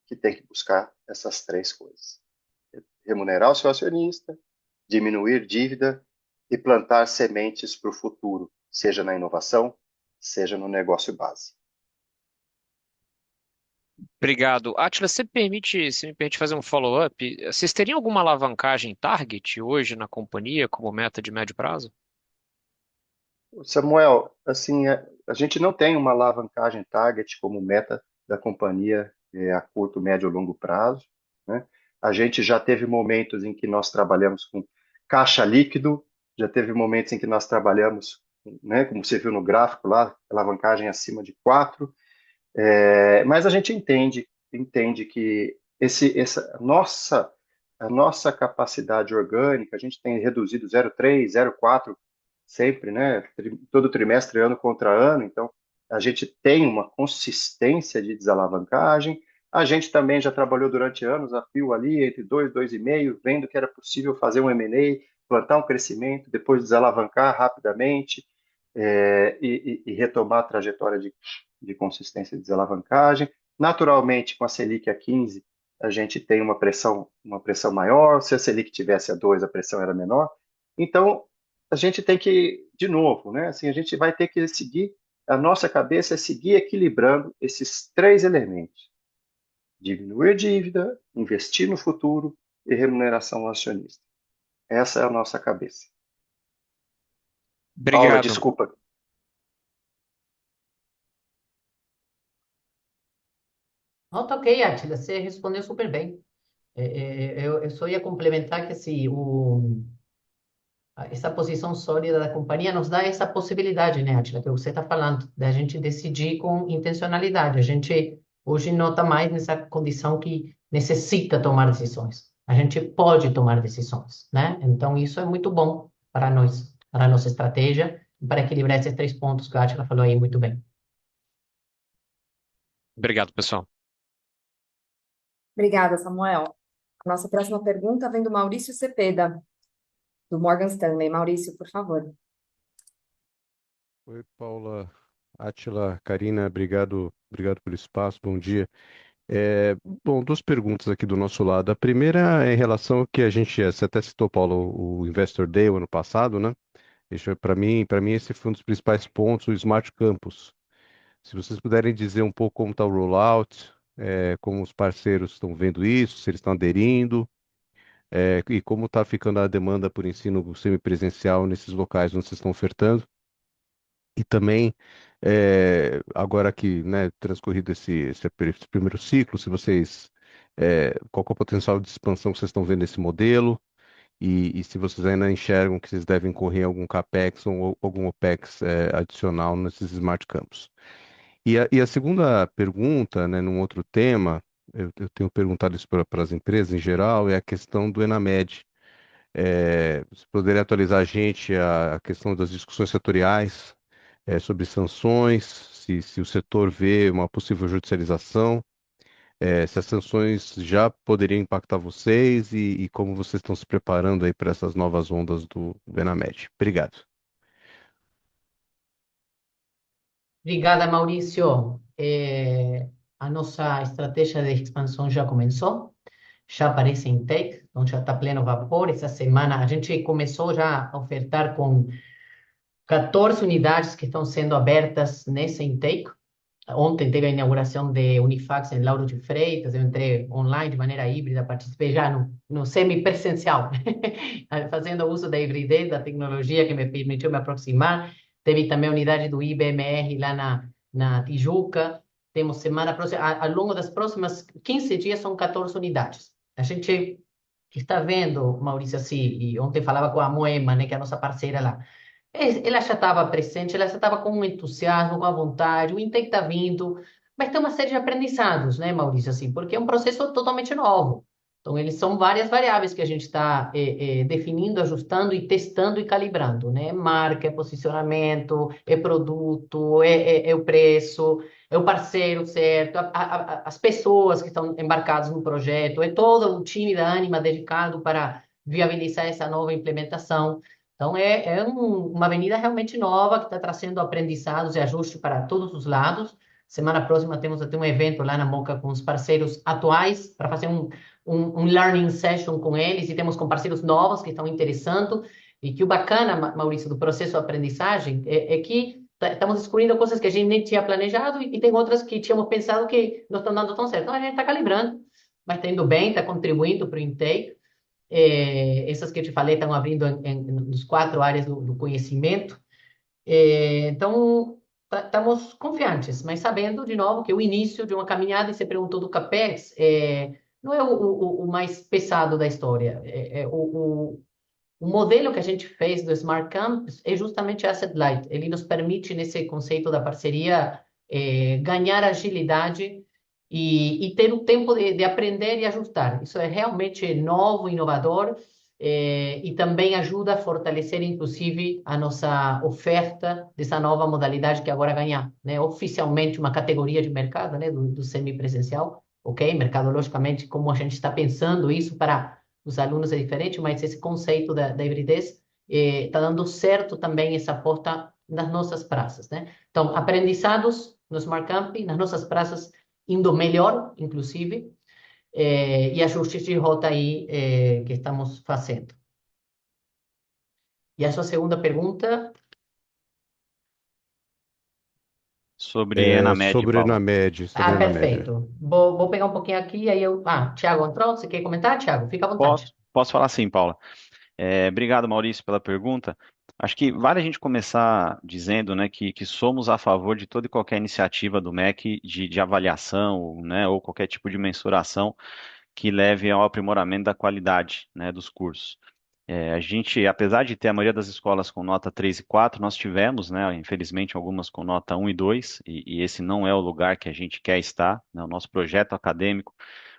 que tem que buscar essas três coisas: remunerar o seu acionista, diminuir dívida e plantar sementes para o futuro, seja na inovação, seja no negócio base. Obrigado. Átila, se me permite fazer um follow-up? Vocês teriam alguma alavancagem target hoje na companhia como meta de médio prazo? Samuel, assim, a gente não tem uma alavancagem target como meta da companhia a curto, médio e longo prazo, né? A gente já teve momentos em que nós trabalhamos com caixa líquido, já teve momentos em que nós trabalhamos, né, como você viu no gráfico lá, alavancagem acima de 4. Mas a gente entende que a nossa capacidade orgânica, a gente tem reduzido 0,3, 0,4 sempre, né? Todo trimestre, ano contra ano. Então, a gente tem uma consistência de desalavancagem. A gente também já trabalhou durante anos a fio ali entre 2, 2,5, vendo que era possível fazer um M&A, plantar um crescimento, depois desalavancar rapidamente e retomar a trajetória de consistência de desalavancagem. Naturalmente, com a Selic a 15, a gente tem uma pressão maior. Se a Selic tivesse a 2, a pressão era menor. Então, a gente tem que, de novo, né? Assim, a gente vai ter que seguir, a nossa cabeça é seguir equilibrando esses três elementos: diminuir a dívida, investir no futuro e remuneração ao acionista. Essa é a nossa cabeça. Paula, Obrigado. desculpa. Não, tá ok, Atila, você respondeu super bem. Eu só ia complementar que assim, essa posição sólida da companhia nos dá essa possibilidade, né, Atila, que você está falando, da gente decidir com intencionalidade. A gente hoje não está mais nessa condição que necessita tomar decisões. A gente pode tomar decisões, né? Então, isso é muito bom para nós, para a nossa estratégia, e para equilibrar esses três pontos que a Atila falou aí muito bem. Obrigado, pessoal. Obrigada, Samuel. A nossa próxima pergunta vem do Maurício Cepeda, do Morgan Stanley. Maurício, por favor. Oi, Paula, Átila, Karina, obrigado pelo espaço, bom dia. Bom, duas perguntas aqui do nosso lado. A primeira é em relação ao que você até citou, Paulo, o Investor Day o ano passado, né? Para mim esse foi um dos principais pontos, o Smart Campus. Se vocês puderem dizer um pouco como está o rollout, como os parceiros estão vendo isso, se eles estão aderindo, e como está ficando a demanda por ensino semipresencial nesses locais onde vocês estão ofertando. E também, agora que, né, transcorrido esse primeiro ciclo, se vocês, qual que é o potencial de expansão que vocês estão vendo nesse modelo e se vocês ainda enxergam que vocês devem correr algum CAPEX ou algum OPEX, adicional nesses Smart Campus. E a segunda pergunta, né, num outro tema, eu tenho perguntado isso para as empresas em geral, é a questão do Enamed. Você poderia atualizar a gente a questão das discussões setoriais, sobre sanções, se o setor vê uma possível judicialização, se as sanções já poderiam impactar vocês e como vocês estão se preparando aí para essas novas ondas do Enamed. Obrigado. Obrigada, Maurício. A nossa estratégia de expansão já começou, já aparece em Tech, então já está pleno vapor. Essa semana a gente começou já a ofertar com 14 unidades que estão sendo abertas nesse intake. Ontem teve a inauguração de Unifax em Lauro de Freitas, eu entrei online de maneira híbrida, participei já no semi-presencial, fazendo uso da hibridez, da tecnologia que me permitiu me aproximar. Teve também a unidade do IBMR lá na Tijuca. Temos semana próxima, ao longo das próximas 15 dias, são 14 unidades. A gente está vendo, Maurício, assim, e ontem falava com a Moema, né, que é a nossa parceira lá. Ela já estava presente, ela já estava com um entusiasmo, com a vontade, o intake está vindo, mas tem uma série de aprendizados, né, Maurício, assim, porque é um processo totalmente novo. Então, eles são várias variáveis que a gente está definindo, ajustando e testando e calibrando, né? Marca, é posicionamento, é produto, é o preço, é o parceiro certo, as pessoas que estão embarcadas no projeto, é todo o time da Anima dedicado para viabilizar essa nova implementação. Então, uma avenida realmente nova que está trazendo aprendizados e ajustes para todos os lados. Semana próxima temos até um evento lá na Moca com os parceiros atuais para fazer um learning session com eles e temos com parceiros novos que estão interessando. E que o bacana, Maurício, do processo de aprendizagem é que estamos descobrindo coisas que a gente nem tinha planejado e tem outras que tínhamos pensado que não estão dando tão certo. Então, a gente está calibrando, mas está indo bem, está contribuindo para o intake. Essas que eu te falei estão abrindo nos 4 áreas do conhecimento. Então, estamos confiantes, mas sabendo, de novo, que o início de uma caminhada, e você perguntou do CAPEX, não é o mais pesado da história. O modelo que a gente fez do Smart Campus é justamente Asset Light. Ele nos permite, nesse conceito da parceria, ganhar agilidade e ter o tempo de aprender e ajustar. Isso é realmente novo, inovador, e também ajuda a fortalecer, inclusive, a nossa oferta dessa nova modalidade que agora ganha, né, oficialmente uma categoria de mercado, né, do semipresencial. Ok? Mercadologicamente, como a gente está pensando isso para os alunos é diferente, mas esse conceito da hibridez está dando certo também essa porta nas nossas praças, né? Então, aprendizados no Smart Camp, nas nossas praças, indo melhor, inclusive, e ajustes de rota aí que estamos fazendo. E a sua segunda pergunta? Sobre Enamed, Sobre Paulo. Sobre Enamed. Perfeito. Vou pegar um pouquinho aqui, aí eu... Tiago entrou? Você quer comentar, Tiago? Fica à vontade. Posso falar sim, Paula. Obrigado, Maurício, pela pergunta. Acho que vale a gente começar dizendo, né, que somos a favor de toda e qualquer iniciativa do MEC de avaliação, né, ou qualquer tipo de mensuração que leve ao aprimoramento da qualidade, né, dos cursos. A gente, apesar de ter a maioria das escolas com nota 3 e 4, nós tivemos, né, infelizmente, algumas com nota 1 e 2, e esse não é o lugar que a gente quer estar, né, o nosso projeto acadêmico,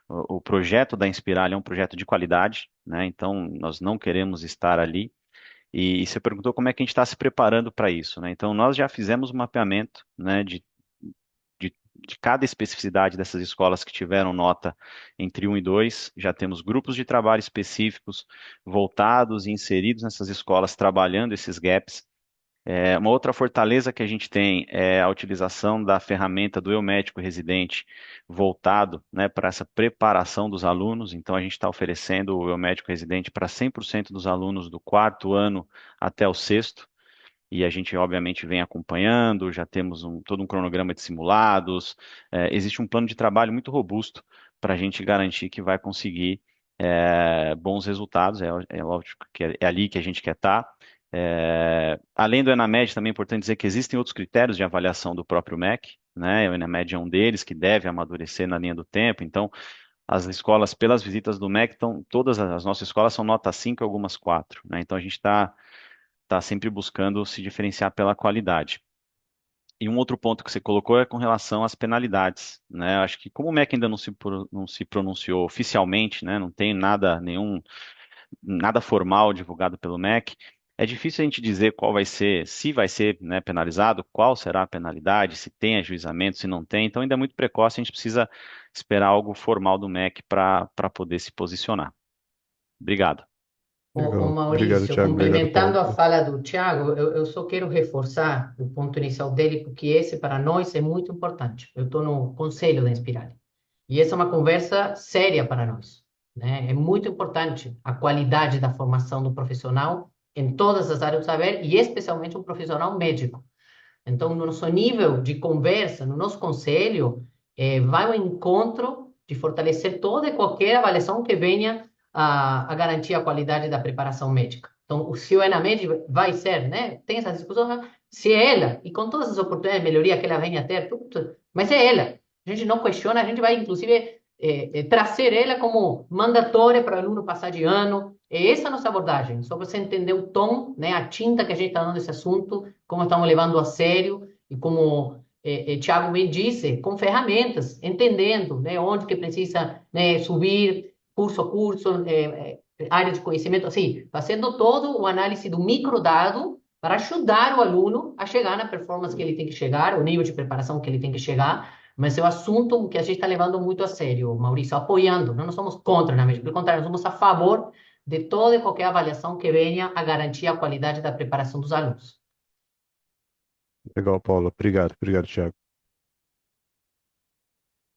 o projeto da Inspiral é um projeto de qualidade, né, então nós não queremos estar ali. E você perguntou como é que a gente está se preparando para isso, né? Então, nós já fizemos um mapeamento, né, de cada especificidade dessas escolas que tiveram nota entre 1 e 2, já temos grupos de trabalho específicos voltados e inseridos nessas escolas, trabalhando esses gaps. Uma outra fortaleza que a gente tem é a utilização da ferramenta do Eu Médico Residente voltado, né, para essa preparação dos alunos. Então, a gente está oferecendo o Eu Médico Residente para 100% dos alunos do 4º ano até o 6º. E a gente, obviamente, vem acompanhando, já temos todo um cronograma de simulados, existe um plano de trabalho muito robusto para a gente garantir que vai conseguir bons resultados, é lógico que é ali que a gente quer estar. Além do Enamed, também é importante dizer que existem outros critérios de avaliação do próprio MEC, né? O Enamed é um deles que deve amadurecer na linha do tempo, então as escolas, pelas visitas do MEC, todas as nossas escolas são nota 5 e algumas 4, né? Então a gente está sempre buscando se diferenciar pela qualidade. E um outro ponto que você colocou é com relação às penalidades, né? Acho que como o MEC ainda não se pronunciou oficialmente, né? Não tem nada formal divulgado pelo MEC, É difícil a gente dizer qual vai ser, se vai ser, né, penalizado, qual será a penalidade, se tem ajuizamento, se não tem. Então ainda é muito precoce, a gente precisa esperar algo formal do MEC para poder se posicionar. Obrigado. Ô, Legal. Obrigado, Maurício, Thiago. Obrigado, complementando Paulo. a fala do Tiago, eu só quero reforçar o ponto inicial dele, porque esse para nós é muito importante. Eu estou no conselho da Inspirali. E essa é uma conversa séria para nós, né? É muito importante a qualidade da formação do profissional em todas as áreas do saber e especialmente um profissional médico. Então, no nosso nível de conversa, no nosso conselho, vai ao encontro de fortalecer toda e qualquer avaliação que venha a garantir a qualidade da preparação médica. Então, se o ENAMED vai ser, né? Tem essa discussão, né? Se é ela, e com todas as oportunidades de melhoria que ela venha a ter, tudo, mas é ela. A gente não questiona, a gente vai, inclusive, trazer ela como mandatória para o aluno passar de ano. É essa a nossa abordagem, só para você entender o tom, né? A tinta que a gente está dando nesse assunto, como estamos levando a sério e como Tiago bem disse, com ferramentas, entendendo, né, onde que precisa, né, subir curso a curso, área de conhecimento, assim, fazendo todo o análise do microdado para ajudar o aluno a chegar na performance que ele tem que chegar, o nível de preparação que ele tem que chegar, mas é um assunto que a gente está levando muito a sério, Maurício, apoiando, não somos contra, né, pelo contrário, nós somos a favor de toda e qualquer avaliação que venha a garantir a qualidade da preparação dos alunos. Legal, Paulo. Obrigado. Obrigado, Thiago.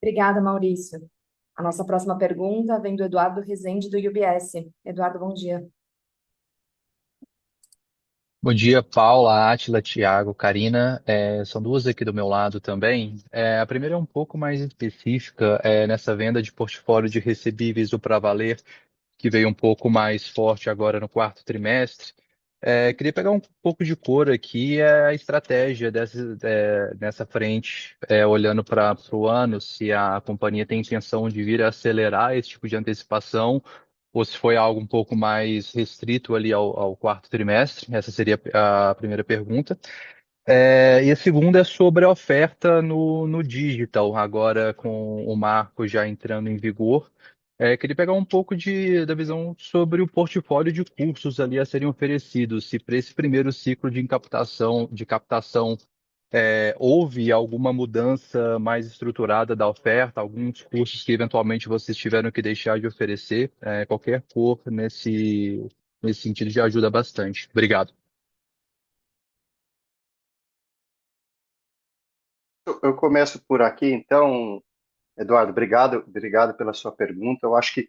Obrigada, Maurício. A nossa próxima pergunta vem do Eduardo Rezende, do UBS. Eduardo, bom dia. Bom dia, Paula, Átila, Thiago, Karina. São duas aqui do meu lado também. A primeira é um pouco mais específica, nessa venda de portfólio de recebíveis do Pra Valer, que veio um pouco mais forte agora no quarto trimestre. Queria pegar um pouco de cor aqui, a estratégia nessa frente, olhando para o ano, se a companhia tem intenção de vir a acelerar esse tipo de antecipação ou se foi algo um pouco mais restrito ali ao quarto trimestre. Essa seria a primeira pergunta. E a segunda é sobre a oferta no digital, agora com o marco já entrando em vigor. Queria pegar um pouco da visão sobre o portfólio de cursos ali a serem oferecidos, se para esse primeiro ciclo de captação houve alguma mudança mais estruturada da oferta, alguns cursos que eventualmente vocês tiveram que deixar de oferecer, qualquer cor nesse sentido já ajuda bastante. Obrigado. Eu começo por aqui, então, Eduardo, obrigado pela sua pergunta. Eu acho que,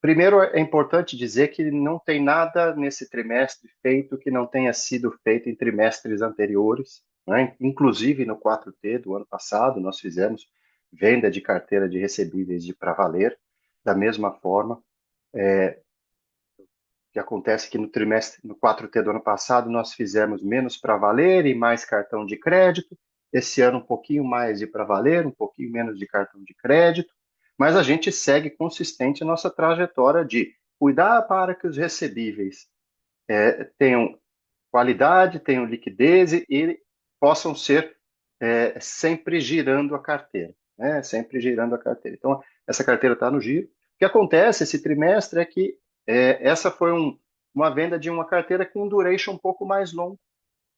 primeiro, é importante dizer que não tem nada nesse trimestre feito que não tenha sido feito em trimestres anteriores, né? Inclusive no 4T do ano passado, nós fizemos venda de carteira de recebíveis de Pra Valer, da mesma forma. Que acontece que no 4T do ano passado, nós fizemos menos Pra Valer e mais cartão de crédito. Esse ano, um pouquinho mais de Pra Valer, um pouquinho menos de cartão de crédito. Mas a gente segue consistente a nossa trajetória de cuidar para que os recebíveis tenham qualidade, tenham liquidez e possam ser sempre girando a carteira, né? Sempre girando a carteira. Então, essa carteira está no giro. O que acontece esse trimestre é que essa foi uma venda de uma carteira com um duration um pouco mais longo.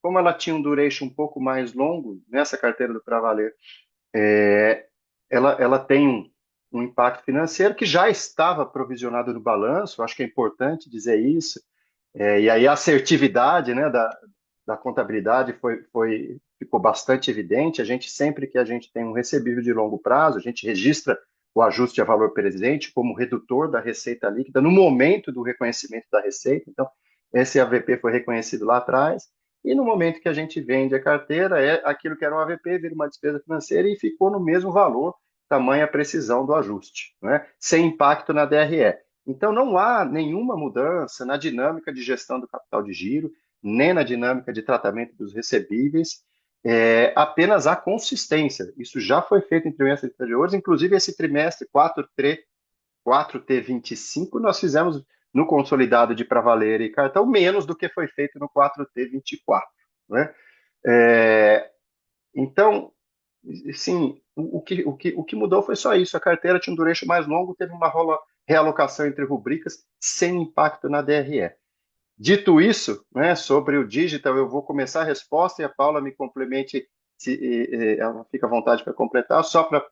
Como ela tinha um duration um pouco mais longo nessa carteira do Pra Valer, ela tem um impacto financeiro que já estava provisionado no balanço. Acho que é importante dizer isso. E aí a assertividade, né, da contabilidade ficou bastante evidente. A gente, sempre que a gente tem um recebível de longo prazo, a gente registra o ajuste a valor presente como redutor da receita líquida no momento do reconhecimento da receita. Então, esse AVP foi reconhecido lá atrás. E no momento que a gente vende a carteira, aquilo que era um AVP vira uma despesa financeira e ficou no mesmo valor, tamanha precisão do ajuste, né, sem impacto na DRE. Então, não há nenhuma mudança na dinâmica de gestão do capital de giro, nem na dinâmica de tratamento dos recebíveis, apenas a consistência. Isso já foi feito em trimestres anteriores, inclusive esse trimestre 4T25, nós fizemos no consolidado de Pra Valer e cartão menos do que foi feito no 4T24. Né? Então, sim, o que mudou foi só isso. A carteira tinha um duration mais longo, teve uma realocação entre rubricas sem impacto na DRE. Dito isso, né, sobre o digital, eu vou começar a resposta e a Paula me complemente, ela fica à vontade para completar, só para.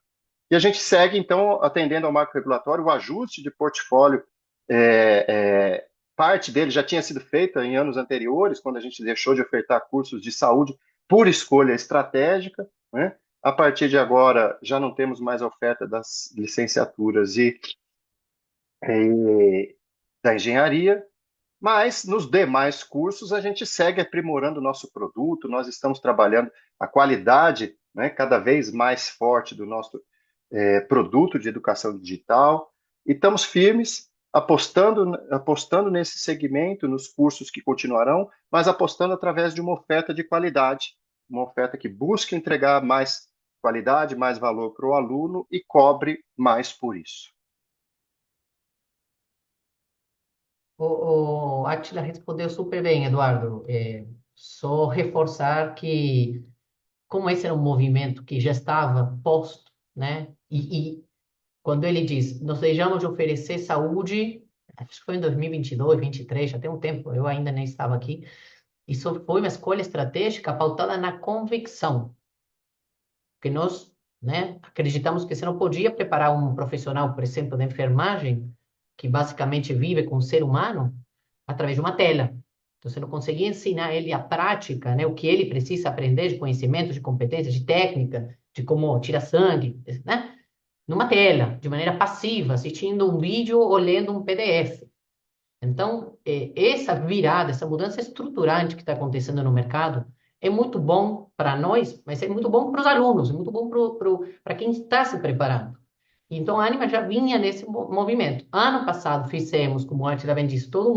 E a gente segue, então, atendendo ao marco regulatório, o ajuste de portfólio, é, é, parte dele já tinha sido feita em anos anteriores, quando a gente deixou de ofertar cursos de saúde por escolha estratégica, né? A partir de agora, já não temos mais a oferta das licenciaturas da engenharia, mas nos demais cursos a gente segue aprimorando o nosso produto, nós estamos trabalhando a qualidade, né, cada vez mais forte do nosso produto de educação digital, e estamos firmes, apostando nesse segmento, nos cursos que continuarão, mas apostando através de uma oferta de qualidade, uma oferta que busque entregar mais qualidade, mais valor para o aluno e cobre mais por isso. O Átila respondeu super bem, Eduardo. Só reforçar que, como esse era um movimento que já estava posto, né? E quando ele diz, nós desejamos de oferecer saúde, acho que foi em 2022, 2023, já tem um tempo, eu ainda nem estava aqui. Isso foi uma escolha estratégica pautada na convicção, que nós, né, acreditamos que você não podia preparar um profissional, por exemplo, da enfermagem, que basicamente vive com o ser humano, através de uma tela. Então, você não conseguia ensinar ele a prática, né, o que ele precisa aprender de conhecimento, de competência, de técnica, de como tirar sangue, né, numa tela, de maneira passiva, assistindo um vídeo ou lendo um PDF. Então, essa virada, essa mudança estruturante que está acontecendo no mercado é muito bom para nós, mas é muito bom para os alunos, é muito bom para quem está se preparando. Então, a Anima já vinha nesse movimento. Ano passado fizemos, como a Atila bem disse, todo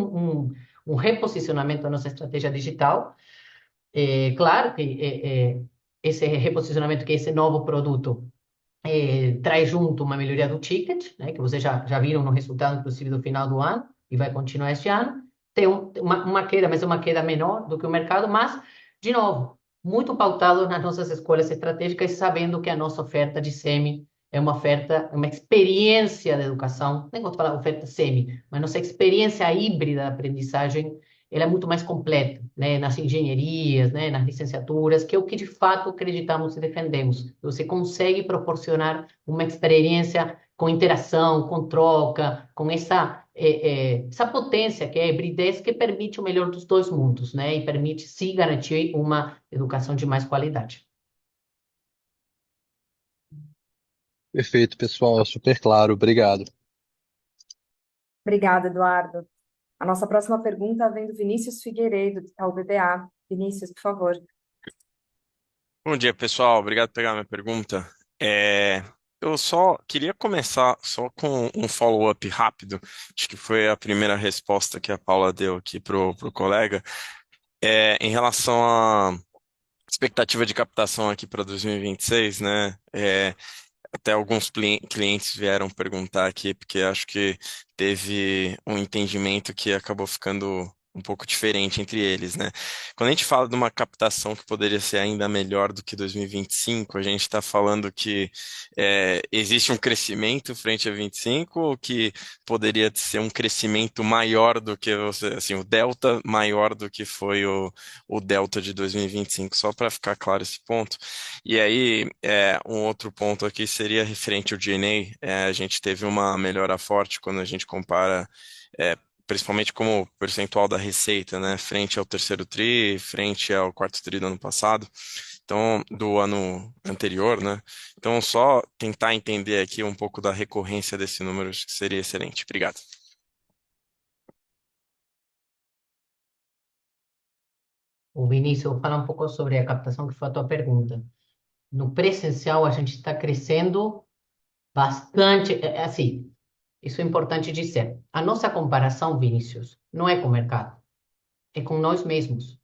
um reposicionamento da nossa estratégia digital. Claro que esse reposicionamento, que esse novo produto, traz junto uma melhoria do ticket, né, que vocês já viram no resultado, inclusive, do final do ano, e vai continuar este ano. Tem uma queda, mas é uma queda menor do que o mercado, mas, de novo, muito pautado nas nossas escolhas estratégicas, sabendo que a nossa oferta de SEMI é uma oferta, uma experiência de educação, nem vou falar oferta SEMI, mas nossa experiência híbrida de aprendizagem, ela é muito mais completa, né, nas engenharias, né, nas licenciaturas, que é o que de fato acreditamos e defendemos. Você consegue proporcionar uma experiência com interação, com troca, com essa potência que é a hibridez, que permite o melhor dos dois mundos, né, e permite se garantir uma educação de mais qualidade. Perfeito, pessoal, super claro, obrigado. Obrigada, Eduardo. A nossa próxima pergunta vem do Vinícius Figueiredo, do Itaú BBA. Vinícius, por favor. Bom dia, pessoal. Obrigado por pegar minha pergunta. Eu só queria começar só com um follow-up rápido. Acho que foi a primeira resposta que a Paula deu aqui pro colega. Em relação à expectativa de captação aqui para 2026, né? Até alguns clientes vieram perguntar aqui, porque acho que teve um entendimento que acabou ficando um pouco diferente entre eles, né? Quando a gente fala de uma captação que poderia ser ainda melhor do que 2025, a gente está falando que existe um crescimento frente a 25, ou que poderia ser um crescimento maior do que assim, o delta maior do que foi o delta de 2025, só para ficar claro esse ponto. E aí, um outro ponto aqui seria referente ao G&A. A gente teve uma melhora forte quando a gente compara, principalmente como percentual da receita, né, frente ao terceiro tri, frente ao quarto tri do ano passado, então, do ano anterior, né? Então, só tentar entender aqui um pouco da recorrência desse número, acho que seria excelente. Obrigado. O Vinícius, eu vou falar um pouco sobre a captação, que foi a tua pergunta. No presencial, a gente está crescendo bastante, assim, isso é importante dizer. A nossa comparação, Vinícius, não é com o mercado, é com nós mesmos.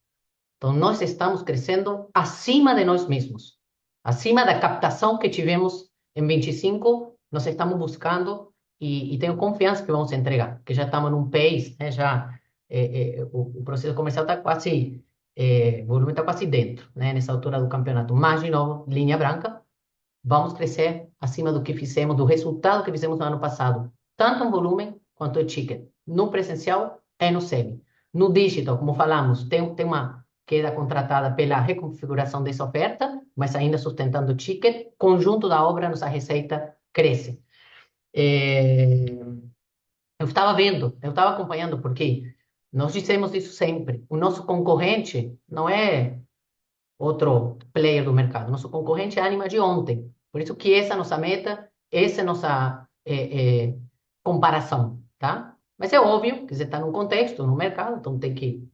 Então, nós estamos crescendo acima de nós mesmos, acima da captação que tivemos em 25, nós estamos buscando e tenho confiança que vamos entregar, que já estamos num pace, né, o processo comercial está quase, o volume está quase dentro, né, nessa altura do campeonato. Mas, de novo, linha branca, vamos crescer acima do que fizemos, do resultado que fizemos no ano passado, tanto em volume quanto em ticket, no presencial e no semi. No digital, como falamos, tem uma queda contratada pela reconfiguração dessa oferta, mas ainda sustentando o ticket. Conjunto da obra, nossa receita cresce. Eu estava acompanhando, porque nós dissemos isso sempre. O nosso concorrente não é outro player do mercado. Nosso concorrente é a Anima de ontem. Por isso que essa é a nossa meta, essa é a nossa comparação, tá? Mas é óbvio que você está num contexto, no mercado, então tem que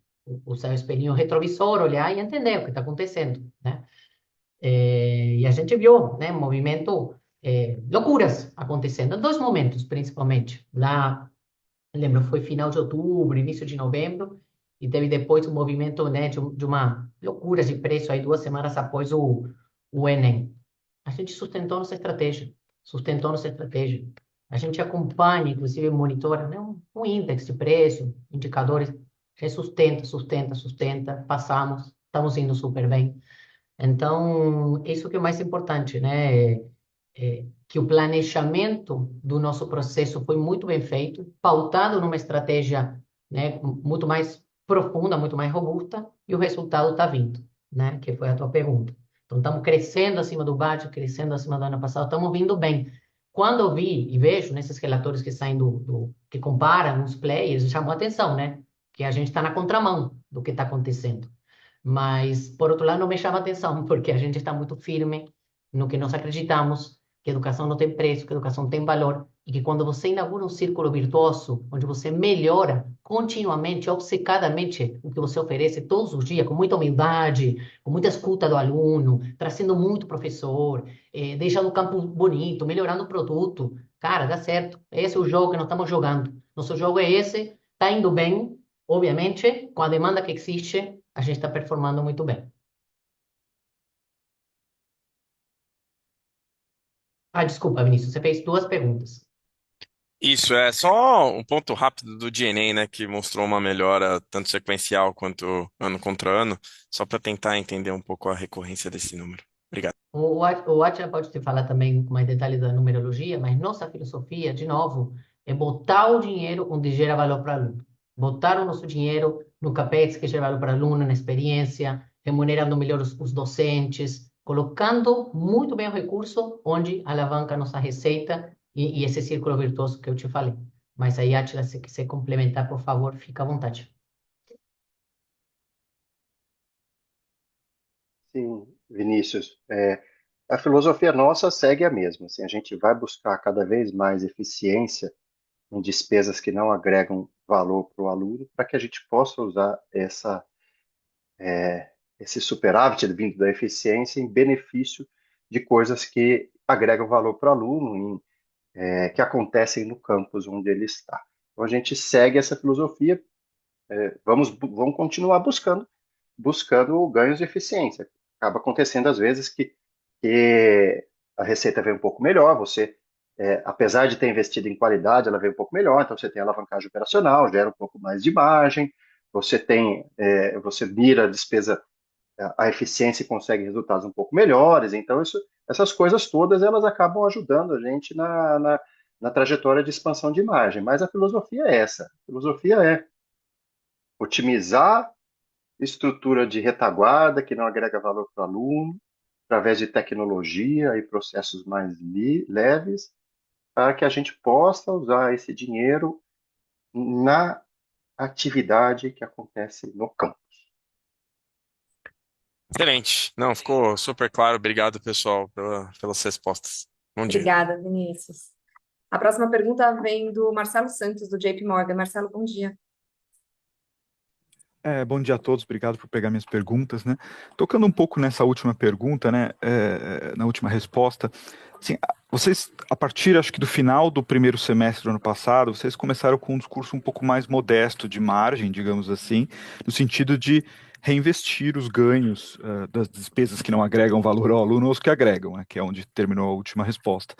usar o espelhinho retrovisor, olhar e entender o que está acontecendo, né? E a gente viu, né, movimento, loucuras acontecendo, em dois momentos, principalmente. Lá, lembro, foi final de outubro, início de novembro, e teve depois um movimento, né, de uma loucura de preço aí 2 semanas após o Enem. A gente sustentou nossa estratégia. A gente acompanha, inclusive monitora, né, um índice de preço, indicadores, a gente sustenta, passamos, estamos indo super bem. Então, isso que é o mais importante, né? Que o planejamento do nosso processo foi muito bem feito, pautado numa estratégia, né, muito mais profunda, muito mais robusta, e o resultado está vindo, né? Que foi a tua pergunta. Então, estamos crescendo acima do budget, crescendo acima do ano passado, estamos vindo bem. Quando eu vi e vejo nesses relatórios que saem que comparam os players, chamou a atenção, né? Que a gente está na contramão do que está acontecendo. Mas, por outro lado, não me chama atenção, porque a gente está muito firme no que nós acreditamos, que a educação não tem preço, que a educação tem valor, e que quando você inaugura um círculo virtuoso, onde você melhora continuamente, obcecadamente, o que você oferece todos os dias, com muita humildade, com muita escuta do aluno, trazendo muito professor, deixando o campo bonito, melhorando o produto, cara, dá certo. Esse é o jogo que nós estamos jogando. Nosso jogo é esse, está indo bem, obviamente, com a demanda que existe, a gente está performando muito bem. Ah, desculpa, Vinícius, você fez duas perguntas. Isso, é só um ponto rápido do DNA, né, que mostrou uma melhora tanto sequencial quanto ano contra ano, só para tentar entender um pouco a recorrência desse número. Obrigado. O Atila pode te falar também com mais detalhes da numerologia, mas nossa filosofia, de novo, é botar o dinheiro onde gera valor para o aluno. Botar o nosso dinheiro no CAPEX que gera valor para o aluno, na experiência, remunerando melhor os docentes, colocando muito bem o recurso onde alavanca a nossa receita e esse círculo virtuoso que eu te falei. Mas aí, Atila, se quiser complementar, por favor, fica à vontade. Sim, Vinícius, a filosofia nossa segue a mesma. Assim, a gente vai buscar cada vez mais eficiência em despesas que não agregam valor para o aluno, para que a gente possa usar esse superávit vindo da eficiência em benefício de coisas que agregam valor para o aluno, que acontecem no campus onde ele está. Então a gente segue essa filosofia, vamos continuar buscando ganhos de eficiência. Acaba acontecendo às vezes que a receita vem um pouco melhor, apesar de ter investido em qualidade, ela vem um pouco melhor, então você tem alavancagem operacional, gera um pouco mais de margem, você mira a despesa, a eficiência e consegue resultados um pouco melhores, então essas coisas todas elas acabam ajudando a gente na trajetória de expansão de margem, mas a filosofia é essa, a filosofia é otimizar estrutura de retaguarda que não agrega valor para o aluno, através de tecnologia e processos mais leves, para que a gente possa usar esse dinheiro na atividade que acontece no campo. Excelente. Não, ficou super claro. Obrigado, pessoal, pelas respostas. Bom dia. Obrigada, Vinícius. A próxima pergunta vem do Marcelo Santos, do JP Morgan. Marcelo, bom dia. Bom dia a todos, obrigado por pegar minhas perguntas, né? Tocando um pouco nessa última pergunta, né, na última resposta, assim, vocês, a partir, acho que do final do primeiro semestre do ano passado, vocês começaram com um discurso um pouco mais modesto de margem, digamos assim, no sentido de reinvestir os ganhos das despesas que não agregam valor ao aluno ou os que agregam, né, que é onde terminou a última resposta.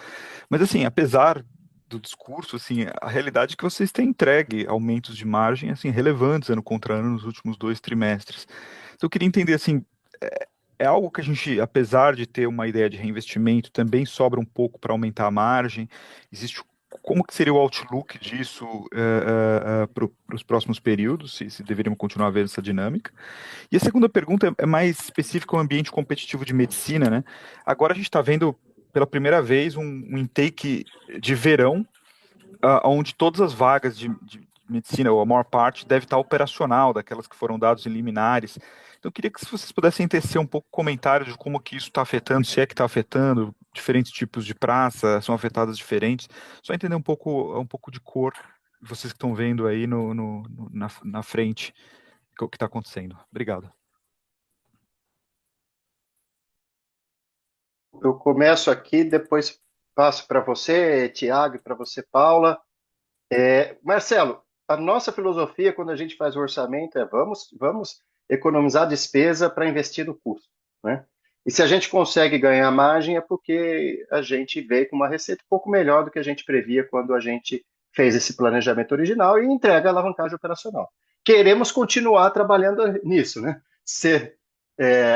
Mas, assim, apesar do discurso, assim, a realidade é que vocês têm entregue aumentos de margem, assim, relevantes ano contra ano nos últimos 2 trimestres. Então, eu queria entender, assim, é algo que a gente, apesar de ter uma ideia de reinvestimento, também sobra um pouco para aumentar a margem? Existe como que seria o outlook disso para os próximos períodos, se deveríamos continuar a ver essa dinâmica? E a segunda pergunta é mais específica ao ambiente competitivo de medicina, né? Agora a gente está vendo pela primeira vez um intake de verão, onde todas as vagas de medicina, ou a maior parte, deve estar operacional, daquelas que foram dados em liminares. Então, eu queria que vocês pudessem tecer um pouco comentários de como que isso está afetando, se é que está afetando, diferentes tipos de praça são afetadas diferentes. Só entender um pouco de cor, vocês que estão vendo aí na frente, o que está acontecendo. Obrigado. Eu começo aqui, depois passo para você, Tiago, e para você, Paula. Marcelo, a nossa filosofia quando a gente faz o orçamento é vamos economizar despesa para investir no custo, né? E se a gente consegue ganhar margem é porque a gente veio com uma receita um pouco melhor do que a gente previa quando a gente fez esse planejamento original e entrega a alavancagem operacional. Queremos continuar trabalhando nisso, né? Se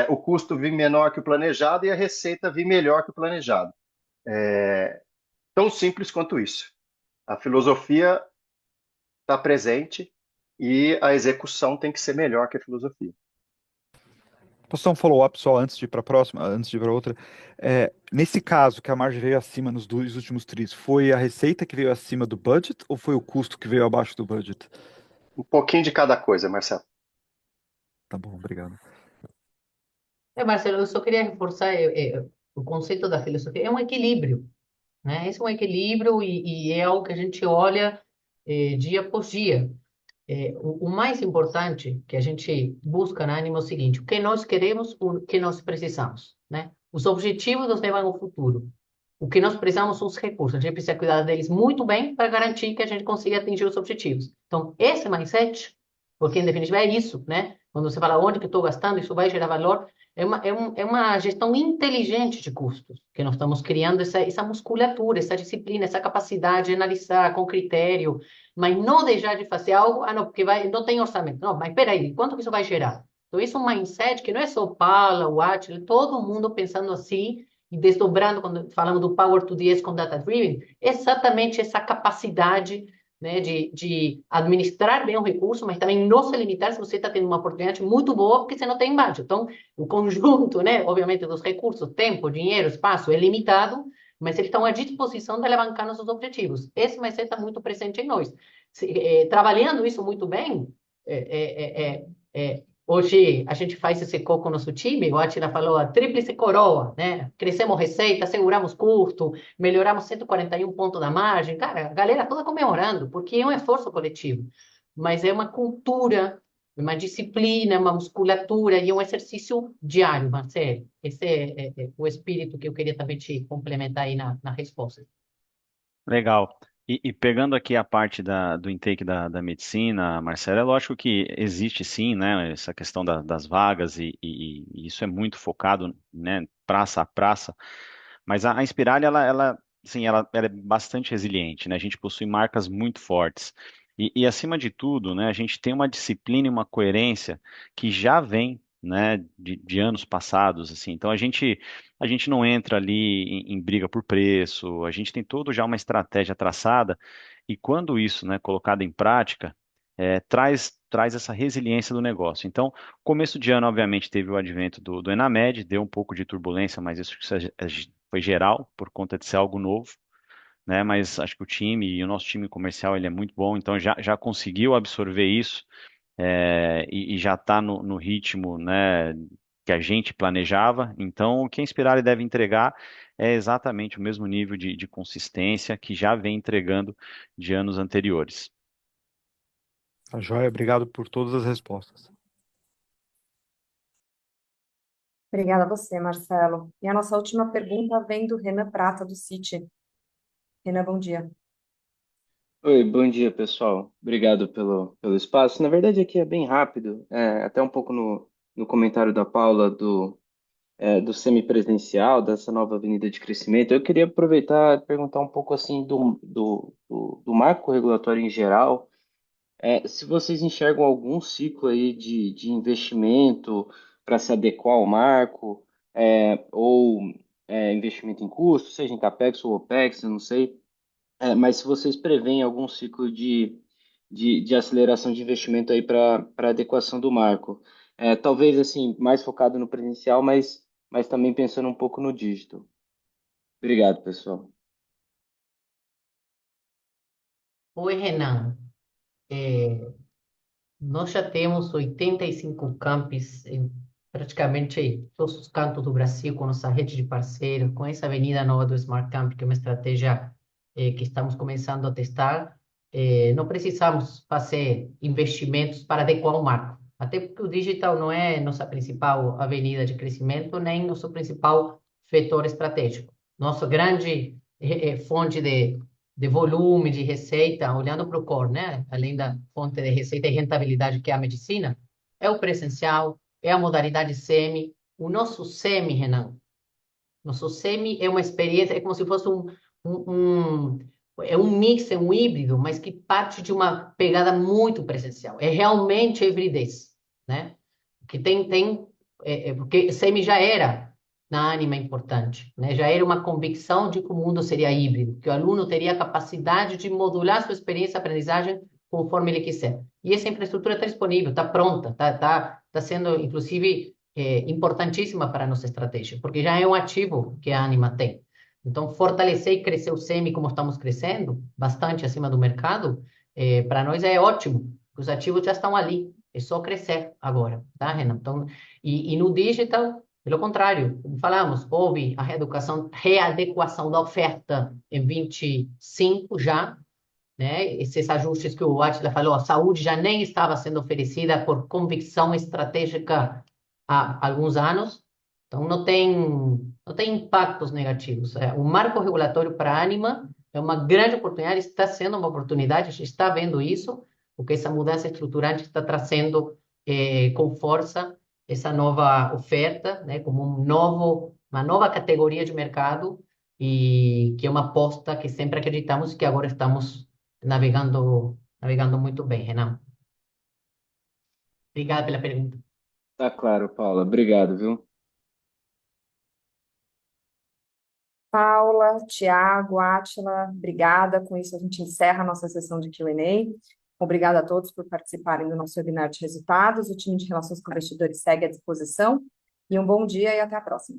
o custo vir menor que o planejado e a receita vir melhor que o planejado. Tão simples quanto isso. A filosofia está presente e a execução tem que ser melhor que a filosofia. Posso dar um follow-up só antes de ir para a próxima, antes de ir para outra? Nesse caso, que a margem veio acima nos dois últimos tris, foi a receita que veio acima do budget ou foi o custo que veio abaixo do budget? Um pouquinho de cada coisa, Marcelo. Tá bom, obrigado. Marcelo, eu só queria reforçar o conceito da filosofia. É um equilíbrio, né? Esse é um equilíbrio e é algo que a gente olha dia após dia. O mais importante que a gente busca na Ânimo é o seguinte: o que nós queremos, o que nós precisamos, né? Os objetivos nos levam ao futuro. O que nós precisamos são os recursos. A gente precisa cuidar deles muito bem para garantir que a gente consiga atingir os objetivos. Então, esse mindset, porque em definitiva é isso, né? Quando você fala onde que estou gastando, isso vai gerar valor, é uma gestão inteligente de custos, que nós estamos criando essa musculatura, essa disciplina, essa capacidade de analisar com critério, mas não deixar de fazer algo, não, porque não tem orçamento. Não, mas peraí, quanto que isso vai gerar? Então, isso é um mindset que não é só o Paula, o Atila, todo mundo pensando assim, e desdobrando, quando falamos do Power to DS com Data Driven, exatamente essa capacidade, né, de administrar bem o recurso, mas também não se limitar se você está tendo uma oportunidade muito boa, porque você não tem budget. Então, o conjunto, né, obviamente, dos recursos, tempo, dinheiro, espaço, é limitado, mas eles estão à disposição de alavancar nossos objetivos. Esse mindset está muito presente em nós. Trabalhando isso muito bem, hoje a gente faz esse call com o nosso time, o Atila falou a tríplice coroa, né? Crescemos receita, seguramos custo, melhoramos 141 pontos da margem. Cara, a galera toda comemorando, porque é um esforço coletivo. Mas é uma cultura, uma disciplina, uma musculatura e um exercício diário, Marcelo. Esse é o espírito que eu queria também te complementar aí na resposta. Legal. E pegando aqui a parte do intake da medicina, Marcelo, é lógico que existe sim, né, essa questão das vagas e isso é muito focado, né, praça a praça, mas a Inspirali, sim, ela é bastante resiliente, né, a gente possui marcas muito fortes e acima de tudo, né, a gente tem uma disciplina e uma coerência que já vem, né, de anos passados, assim, então a gente não entra ali em briga por preço, a gente tem todo já uma estratégia traçada, e quando isso, né, colocado em prática, traz essa resiliência do negócio. Então, começo de ano, obviamente, teve o advento do Enamed, deu um pouco de turbulência, mas isso foi geral, por conta de ser algo novo, né? Mas acho que o time e o nosso time comercial ele é muito bom, então já conseguiu absorver isso e já está no ritmo, né, que a gente planejava. Então, o que a Inspirali deve entregar é exatamente o mesmo nível de consistência que já vem entregando de anos anteriores. Tá joia, obrigado por todas as respostas. Obrigada a você, Marcelo. E a nossa última pergunta vem do Renan Prata, do Citi. Renan, bom dia. Oi, bom dia, pessoal. Obrigado pelo espaço. Na verdade, aqui é bem rápido, até um pouco no comentário da Paula do semipresencial, dessa nova avenida de crescimento. Eu queria aproveitar e perguntar um pouco assim do marco regulatório em geral, se vocês enxergam algum ciclo aí de investimento para se adequar ao marco, ou investimento em custo, seja em CAPEX ou OPEX, eu não sei. mas se vocês preveem algum ciclo de aceleração de investimento aí para adequação do marco. Talvez assim, mais focado no presencial, mas também pensando um pouco no digital. Obrigado, pessoal. Oi, Renan. Nós já temos 85 campos em praticamente todos os cantos do Brasil, com nossa rede de parceiros, com essa avenida nova do Smart Camp, que é uma estratégia que estamos começando a testar. Não precisamos fazer investimentos para adequar o marco, até porque o digital não é nossa principal avenida de crescimento, nem nosso principal vetor estratégico. Nossa grande fonte de volume, de receita, olhando para o core, né? Além da fonte de receita e rentabilidade que é a medicina, é o presencial, é a modalidade semi. O nosso semi, Renan, nosso semi é uma experiência, é como se fosse é um mix, é um híbrido, mas que parte de uma pegada muito presencial. É realmente a hibridez, né? Que porque semi já era na Anima importante, né? Já era uma convicção de que o mundo seria híbrido, que o aluno teria a capacidade de modular sua experiência de aprendizagem conforme ele quiser. E essa infraestrutura está disponível, está pronta, está sendo, inclusive, importantíssima para a nossa estratégia, porque já é um ativo que a Anima tem. Então, fortalecer e crescer o SEMI como estamos crescendo, bastante acima do mercado, para nós é ótimo. Os ativos já estão ali, é só crescer agora, tá, Renan? Então, e no digital, pelo contrário, como falamos, houve a readequação da oferta em 25 já, né? Esses ajustes que o Attila falou, a saúde já nem estava sendo oferecida por convicção estratégica há alguns anos, então não tem impactos negativos. O marco regulatório para a Anima é uma grande oportunidade, está sendo uma oportunidade, a gente está vendo isso, porque essa mudança estruturante está trazendo com força essa nova oferta, né, como uma nova categoria de mercado, e que é uma aposta que sempre acreditamos que agora estamos navegando muito bem, Renan. Obrigada pela pergunta. Tá claro, Paula. Obrigado, viu? Paula, Tiago, Átila, obrigada. Com isso, a gente encerra a nossa sessão de Q&A. Obrigada a todos por participarem do nosso webinar de resultados. O time de Relações com Investidores segue à disposição. E um bom dia e até a próxima.